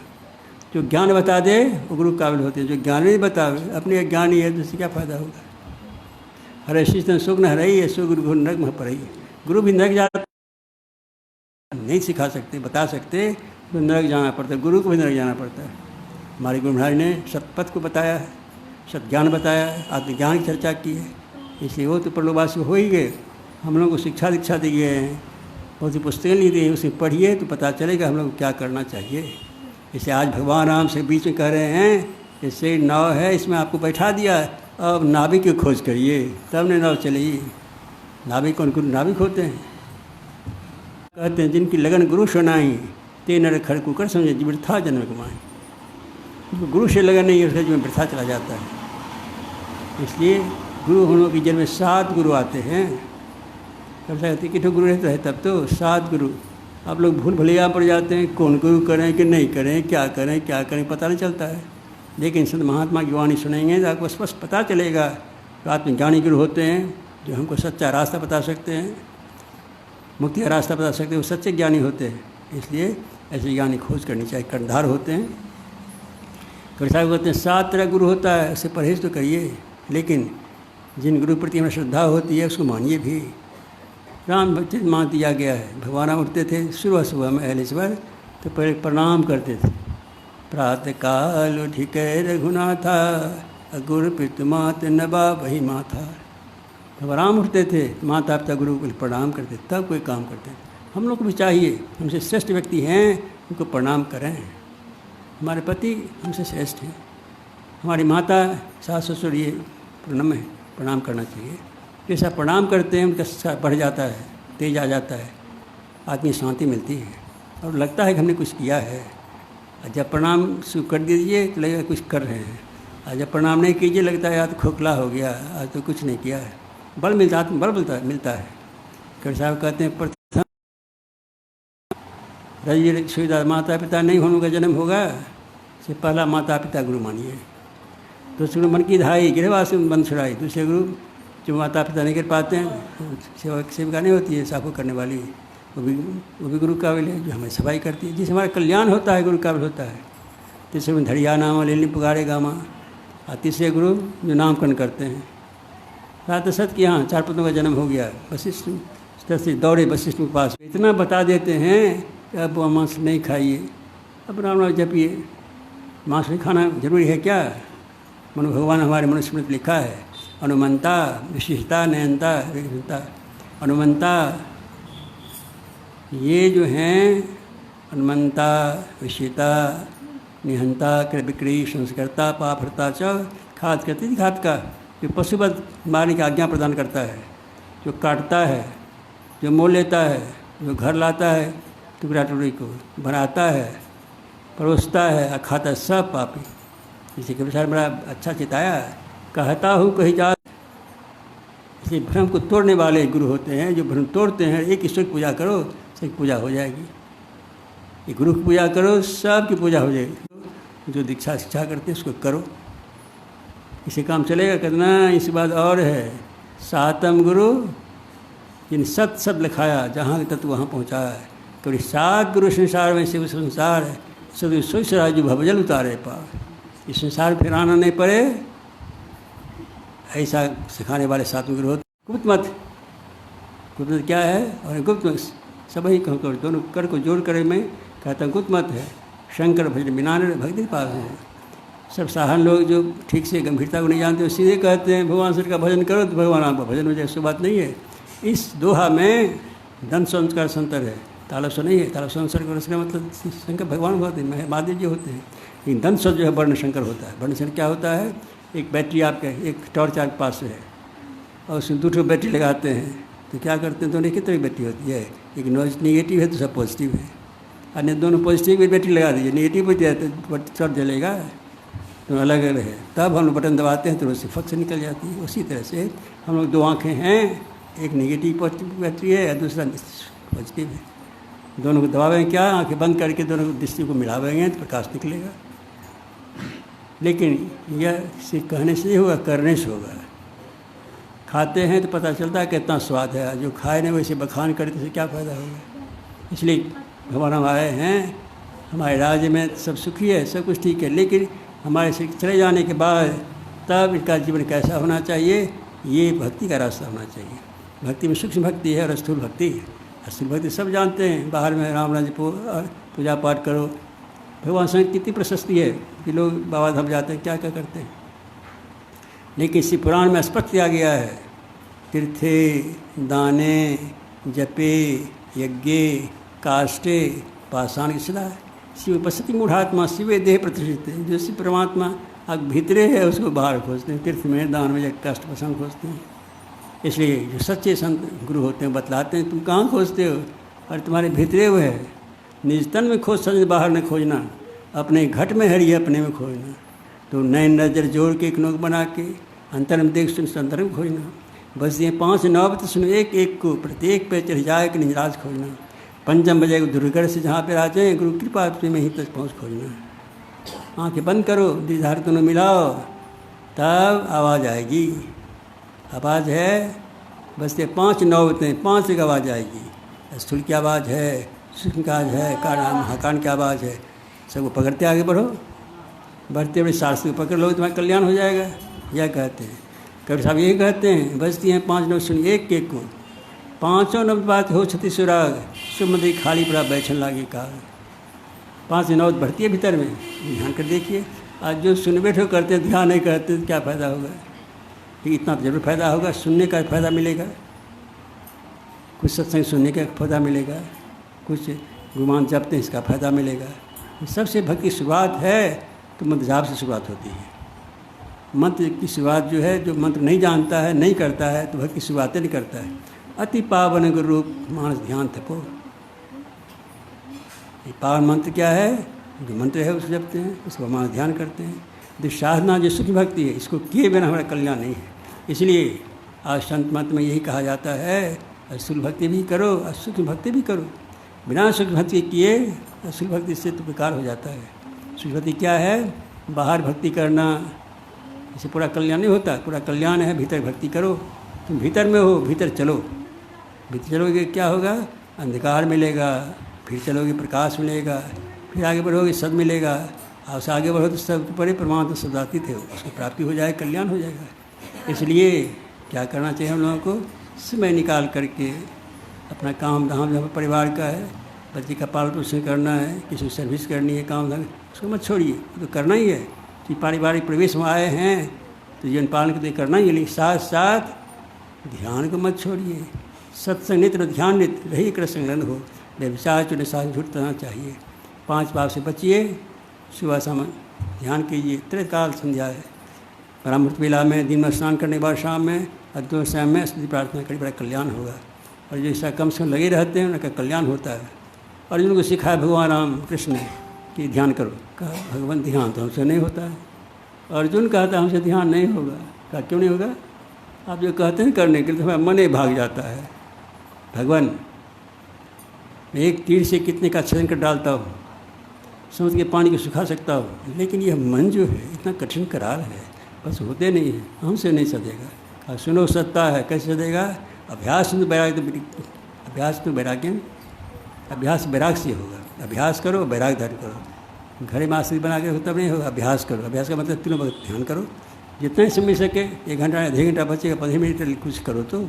जो ज्ञान बता दे वो गुरु काबिल होते हैं, जो ज्ञान नहीं बतावे अपने ज्ञान ही है तो उससे क्या फ़ायदा होगा। हरे शिष्य सुख न हरई है, सो गुरु नरक में पड़ई। गुरु भी नरक जाता नहीं सिखा सकते, बता सकते, तो नरक जाना पड़ता है, गुरु को भी नरक जाना पड़ता है। हमारे गुरु महाराज ने सतपथ को बताया है, सत्ज्ञान बताया है, आत्मज्ञान की चर्चा की है। इसलिए वो तो परलोकवासी हो ही गए, हम लोग को शिक्षा दीक्षा दी गए हैं, बहुत सी पुस्तकें ली दी, उसे पढ़िए तो पता चलेगा हम लोग को क्या करना चाहिए। इसे आज भगवान राम से बीच में कह रहे हैं, इससे नाव है, इसमें आपको बैठा दिया, अब नाविक की खोज करिए, तब ने नाव चलेगी। नाविक कौन, गुरु नाविक होते हैं। कहते हैं जिनकी लगन गुरु सुनाई, ते नर खड़ कुकर समझे वृथा जन्म कमाएँ। गुरु से लगन नहीं है, उसका जीवन वृथा चला जाता है। इसलिए गुरु होने की जन्म में 7 गुरु आते हैं। कब कहते कितने गुरु रहते हैं, तब तो 7 गुरु। आप लोग भूल भुलैया पड़ जाते हैं, कौन गुरु करें कि नहीं करें, क्या करें पता नहीं चलता है। लेकिन संत महात्मा की वाणी सुनेंगे तो आपको स्पष्ट पता चलेगा। तो आत्मज्ञानी गुरु होते हैं जो हमको सच्चा रास्ता बता सकते हैं, मुक्ति का रास्ता बता सकते हैं, वो सच्चे ज्ञानी होते हैं। इसलिए ऐसे ज्ञानी खोज करनी चाहिए, कर्णधार होते हैं। कबीर साहब कहते हैं 7 तरह गुरु होता है, उससे परहेज तो करिए, लेकिन जिन गुरु प्रति हमें श्रद्धा होती है उसको मानिए भी। राम भक्त मान दिया गया है। भगवान उठते थे सुबह में अहलेश्वर, तो पहले प्रणाम करते थे। प्रातः काल उठ के रघुनाथा, गुरु पितृमात नबा वही माथा। जब राम उठते थे माता पिता गुरु को प्रणाम करते, तब कोई काम करते थे। हम लोग को भी चाहिए, हमसे श्रेष्ठ व्यक्ति हैं उनको प्रणाम करें। हमारे पति हमसे श्रेष्ठ हैं, हमारी माता सास ससुर ये प्रणाम करना चाहिए। जैसा प्रणाम करते हैं उनका बढ़ जाता है, तेज आ जाता है, आदमी शांति मिलती है और लगता है कि हमने कुछ किया है। और जब प्रणाम शुरू कर दीजिए तो लगेगा कुछ कर रहे हैं, और जब प्रणाम नहीं कीजिए लगता है आज तो खोखला हो गया, आज तो कुछ नहीं किया है। बल मिलता है। कबीर साहब कहते हैं प्रथम रजी सुविधा माता पिता नहीं होने का जन्म होगा, से पहला माता पिता गुरु मानिए। दूसरे गुरु मन की धाई गिरवास बंद छुड़ाई। दूसरे गुरु जो माता पिता नहीं कर पाते हैं, सेविका नहीं होती है साफो करने वाली, वो भी गुरु काबिल है, जो हमें सफाई करती है, जिससे हमारा कल्याण होता है गुरु काबिल होता है। तीसरे गुरु धड़िया नाम लेनी पुकारे गामा। और तीसरे गुरु जो नामकरण करते हैं। रात सत के यहाँ 4 पुत्रों का जन्म हो गया, वशिष्ठ से दौड़े वशिष्ठ के पास, इतना बता देते हैं कि अब मांस नहीं खाइए, अब राम नाम जपिए। मांस नहीं खाना जरूरी है क्या? मनु भगवान हमारे मनुष्य में लिखा है, अनुमंता विशिष्टता नयनता विघ्नता। अनुमंता ये जो हैं अनुमंता विशिष्टता निहंता क्रय विक्रय संस्कर्ता पापहर्ता च खाद करती थी घात का, जो पशुवध मारने की आज्ञा प्रदान करता है, जो काटता है, जो मोल लेता है, जो घर लाता है टुकड़ा टुकड़ी को बनाता है, परोसता है और खाता है, सब पापी। इसे कबीर साहब बड़ा अच्छा चिताया, कहता हूँ कहीं जा। इसे भ्रम को तोड़ने वाले गुरु होते हैं, जो भ्रम तोड़ते हैं। एक ईश्वर की पूजा करो, सबकी पूजा हो जाएगी। ये गुरु की पूजा करो, सबकी पूजा हो जाएगी। जो दीक्षा शिक्षा करते हैं उसको करो, इसे काम चलेगा। करना इस बात और है, सातम गुरु जिन सत शब्द लिखाया, जहाँ तत्व वहाँ पहुँचाया है। कभी 7 गुरु संसार में शिव संसार है, सब सोच राजू भवजल उतारे पार। इस संसार फिर आना नहीं पड़े, ऐसा सिखाने वाले 7 गुरु होते। गुप्त मत क्या है? और गुप्त मत सब ही कहूँ, दोनों कर को जोड़ कर मैं कहता हूँ गुप्त मत है। शंकर भजन बिना भक्ति के पास है। सब साहन लोग जो ठीक से गंभीरता को नहीं जानते, वो सीधे कहते हैं भगवान शंकर का भजन करो तो भगवान आपका भजन हो जाए। उसकी बात नहीं है। इस दोहा में धन संस्कार संतर है, तालस्य नहीं है। तालस्य संस्कार का मतलब शंकर भगवान होते हैं, महादेव जी होते हैं। लेकिन धन जो है वर्ण शंकर होता है। वर्ण शंकर क्या होता है? एक बैटरी आपके, एक टॉर्च आपके पास है और उसमें 2 बैटरी लगाते हैं, तो क्या करते हैं? दोनों कितनी बैटरी होती है? एक नेगेटिव है, दूसरा पॉजिटिव है। अन्य दोनों पॉजिटिव की बैटरी लगा दीजिए, नेगेटिव होती है तो सब जलेगा, तो अलग अलग है। तब हम लोग बटन दबाते हैं तो उससे फक से निकल जाती है। उसी तरह से हम लोग 2 आँखें हैं, एक नेगेटिव पॉजिटिव बैटरी है और दूसरा पॉजिटिव है। दोनों को दबावेंगे क्या? आँखें बंद करके दोनों दृष्टि को मिलावेंगे तो प्रकाश निकलेगा। लेकिन यह सिर्फ कहने से नहीं होगा, करने से होगा। खाते हैं तो पता चलता है कितना स्वाद है, जो खाए नहीं वैसे बखान करे तो क्या फ़ायदा होगा। इसलिए भगवान हम आए हैं, हमारे राज्य में सब सुखी है, सब कुछ ठीक है, लेकिन हमारे से चले जाने के बाद तब इनका जीवन कैसा होना चाहिए, ये भक्ति का रास्ता होना चाहिए। भक्ति में सूक्ष्म भक्ति है और स्थूल भक्ति है। स्थूल भक्ति सब जानते हैं, बाहर में राम राज्य पूजा पाठ करो। भगवान संग कितनी प्रशस्ति है कि लोग बाबा धाम जाते हैं, क्या क्या करते हैं। लेकिन इसी पुराण में स्पष्ट किया गया है, तीर्थे दाने जपे यज्ञे काष्ठे पाषाण की सदा शिव पश्यति मूढ़ात्मा शिवे देह प्रतिष्ठित है। जो शिव परमात्मा अब भीतरे है उसको बाहर खोजते हैं, तीर्थ में दान में काष्ठ पाषाण खोजते हैं। इसलिए जो सच्चे संत गुरु होते हैं बतलाते हैं, तुम कहाँ खोजते हो? और तुम्हारे भीतरे वो है। निज तन में खोज सज बाहर न खोजना, अपने घट में हरी अपने में खोजना। तो नए नजर जोड़ के एक नोक बना के अंतर में देख सुन अंतर में खोजना। बस ये 5 नौबत सुनो एक एक को, प्रत्येक पे चढ़ जाए कि निजराज खोजना। पंचम बजे दुर्गढ़ से जहाँ पे आ जाए गुरु कृपा में ही तक पहुँच खोजना। आँखें बंद करो, दीधार दोनों मिलाओ, तब आवाज़ आएगी। आवाज़ है बस ये 5 नौबतें, 5 एक आवाज़ आएगी। स्थूल की आवाज़ है, सूक्ष्म की आवाज़ है, महाकान की आवाज़ है। सबको पकड़ते आगे बढ़ो, बढ़ते बढ़े शास्त्र को पकड़ लो, तुम्हारा कल्याण हो जाएगा। यह कहते हैं कबीर साहब, यही कहते हैं। बजती हैं 5 नौबत सुन एक एक को, 5 नौबत बात हो छती सुराग, सुमंदी खाली पड़ा बैठन लागे काग। 5 नौबत बढ़ती है भीतर में, ध्यान कर देखिए। आज जो सुन बैठो करते हैं, ध्यान नहीं करते तो क्या फ़ायदा होगा? लेकिन इतना जरूर फ़ायदा होगा, सुनने का फ़ायदा मिलेगा, कुछ सत्संग सुनने का फ़ायदा मिलेगा, कुछ गुमान जपते हैं इसका फ़ायदा मिलेगा। सबसे भक्ति शुरुआत है तो मध्य जाप से शुरुआत होती है। मंत्र की शुरुआत जो है, जो मंत्र नहीं जानता है, नहीं करता है, तो भक्ति की शुरुआतें नहीं करता है। अति पावन गुरु रूप मानस ध्यान थको। ये पावन मंत्र क्या है? जो मंत्र है उसको जपते हैं, उसको मानस ध्यान करते हैं। जो साधना जो सुख भक्ति है, इसको किए बिना हमारा कल्याण नहीं है। इसलिए आज संत मत में यही कहा जाता है, सुख भक्ति भी करो और सुख भक्ति भी करो। बिना सुख भक्ति किए सुख भक्ति से तो बेकार हो जाता है। सुख भक्ति क्या है? बाहर भक्ति करना, इससे पूरा कल्याण नहीं होता। पूरा कल्याण है भीतर भक्ति करो। तुम भीतर में हो, भीतर चलो। भीतर चलोगे क्या होगा? अंधकार मिलेगा, फिर चलोगे प्रकाश मिलेगा, फिर आगे बढ़ोगे सद मिलेगा। और उससे आगे बढ़ो तो सब परे परमात्मा सदातीत थे, उसकी प्राप्ति हो जाए, कल्याण हो जाएगा। इसलिए क्या करना चाहिए हम लोगों को? समय निकाल करके अपना काम धाम जहाँ परिवार का है, बच्चे का पालन पोषण करना है, किसी को सर्विस करनी है, काम धाम, उसको मत छोड़िए, तो करना ही है। कि पारिवारिक प्रवेश में आए हैं तो जीवन पालन को तो करना ही है, लेकिन साथ साथ ध्यान को मत छोड़िए। सत्संग नित्य ध्यान नित्य रही कृष्ण संलग्न हो। व्यभिचार चुने साथ छूटना चाहिए। 5 पाप से बचिए, सुबह शाम ध्यान कीजिए। त्रिकाल संध्या है, ब्राह्मण बेला में, दिन में स्नान करने के बाद शाम में, और दोनों समय में स्तुति प्रार्थना करिए, बड़ा कल्याण होगा। और जो ऐसा कम से कम लगे रहते हैं उनका कल्याण होता है। और जिनको सिखाया भगवान राम कृष्ण ने कि ध्यान करो, कहा भगवान ध्यान तो हमसे नहीं होता है। अर्जुन कहता हमसे ध्यान नहीं होगा। कहा क्यों नहीं होगा? आप जो कहते हैं करने के लिए, तो हमारा मन ही भाग जाता है। भगवान मैं एक तीर से कितने का छेदन कर डालता हूँ, समुद्र के पानी को सुखा सकता हूँ, लेकिन यह मन जो है इतना कठिन करार है, बस होते नहीं है, हमसे नहीं सदेगा। कहा सुनो सत्ता है, कैसे सदेगा? अभ्यास में वैराग्य, अभ्यास में वैराग्य, अभ्यास वैराग से होगा। अभ्यास करो, वैराग धारण करो। घरे में आश्रित बना के हो तब नहीं होगा। अभ्यास करो। अभ्यास का मतलब तीनों वक्त ध्यान करो, जितना ही समय सके। 1 घंटा आधे घंटा बचेगा, 15 मिनट कुछ करो तो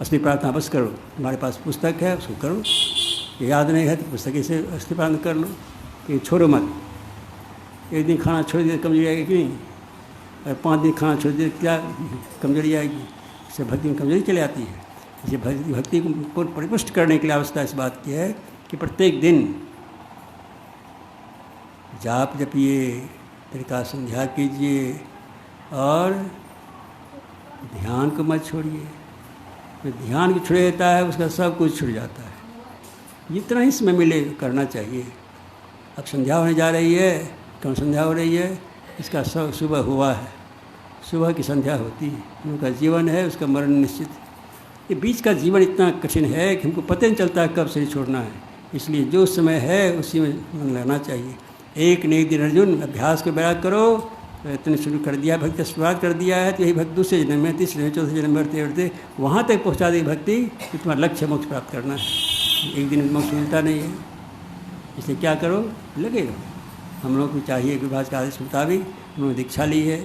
असली प्रार्थना बस करो। तुम्हारे पास पुस्तक है उसको करो, याद नहीं है तो पुस्तक से असली प्रार्थना कर लो। कि छोड़ो मत। एक दिन खाना छोड़ दिया कमजोरी आएगी कि नहीं? और 5 दिन खाना छोड़ दिया क्या कमजोरी आएगी? इससे भक्ति में कमजोरी चली आती है। इसे भक्ति को परिपुष्ट करने के लिए अवस्था इस बात की है कि प्रत्येक दिन जाप जपिए, त्रिकाल संध्या कीजिए और ध्यान को मत छोड़िए। जो ध्यान को छुड़ देता है उसका सब कुछ छुड़ जाता है। जितना ही समय मिले करना चाहिए। अब संध्या होने जा रही है, कौन संध्या हो रही है? इसका सब सुबह हुआ है, सुबह की संध्या होती है। उनका जीवन है, उसका मरण निश्चित। ये बीच का जीवन इतना कठिन है कि हमको पता नहीं चलता कब से छोड़ना है। इसलिए जो समय है उसी में मन लगना चाहिए। एक न एक दिन अर्जुन अभ्यास को बैराग करो। तो इतने शुरू कर दिया, भक्ति शुरुआत कर दिया है, तो यही भक्ति दूसरे जन्म में, तीसरे जन्म, चौथे जन्म बढ़ते बढ़ते वहाँ तक पहुँचा देगी भक्ति कि तुम्हारा लक्ष्य मोक्ष प्राप्त करना है। एक दिन में मोक्ष मिलता नहीं है। इसलिए क्या करो? लगे रहो। हम लोग को चाहिए गुरुभाष के आदेश मुताबिक उन्होंने दीक्षा ली है,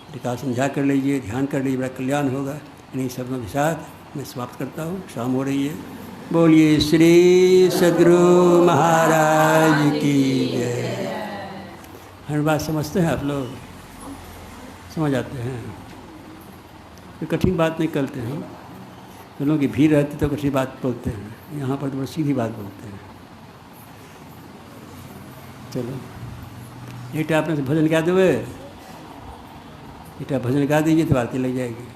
त्रिकाल संध्या कर लीजिए, ध्यान कर लीजिए, बड़ा कल्याण होगा। इन्हीं शब्दों के साथ मैं समाप्त करता हूँ। शाम हो रही है। बोलिए श्री सद्गुरु महाराज की जय। हर बात समझते हैं आप लोग? समझ आते हैं? तो कठिन बात नहीं करते हैं। तो लोगों की भीड़ रहती तो कठिन बात बोलते हैं, यहाँ पर तो बड़ी सीधी बात बोलते हैं। चलो एक आपने से भजन गा दोगे, एक भजन गा दीजिए तो आरती लग जाएगी।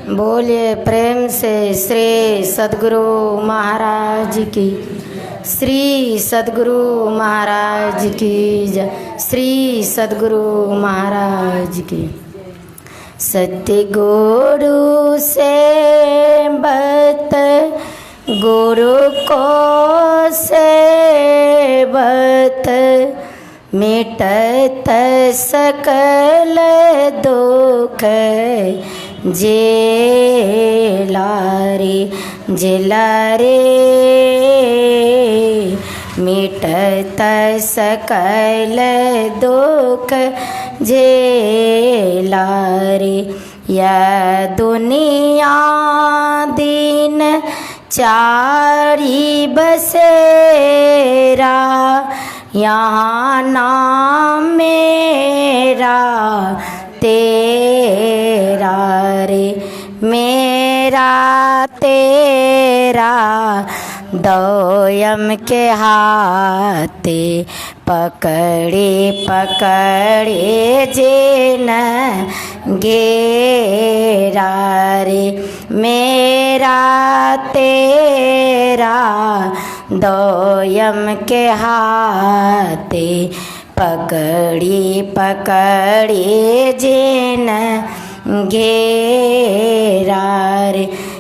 बोलिए प्रेम से श्री सद्गुरु महाराज की, श्री सद्गुरु महाराज की जय, श्री सद्गुरु महाराज की। सत्य गुरु से बत गुरु को सेवत मिटत सकल दुख जेलारे जेलारे मिटत सकल दुख झेला रे। यह दुनिया दिन चारी बसेरा, यहाँ नाम मेरा तेरा रे। मेरा तेरा दोयम के हाथे, पकड़े पकड़े जेन घेरा रे। मेरा तेरा दोयम के हाथे, पकड़ी पकड़ी जेन घेरा रे।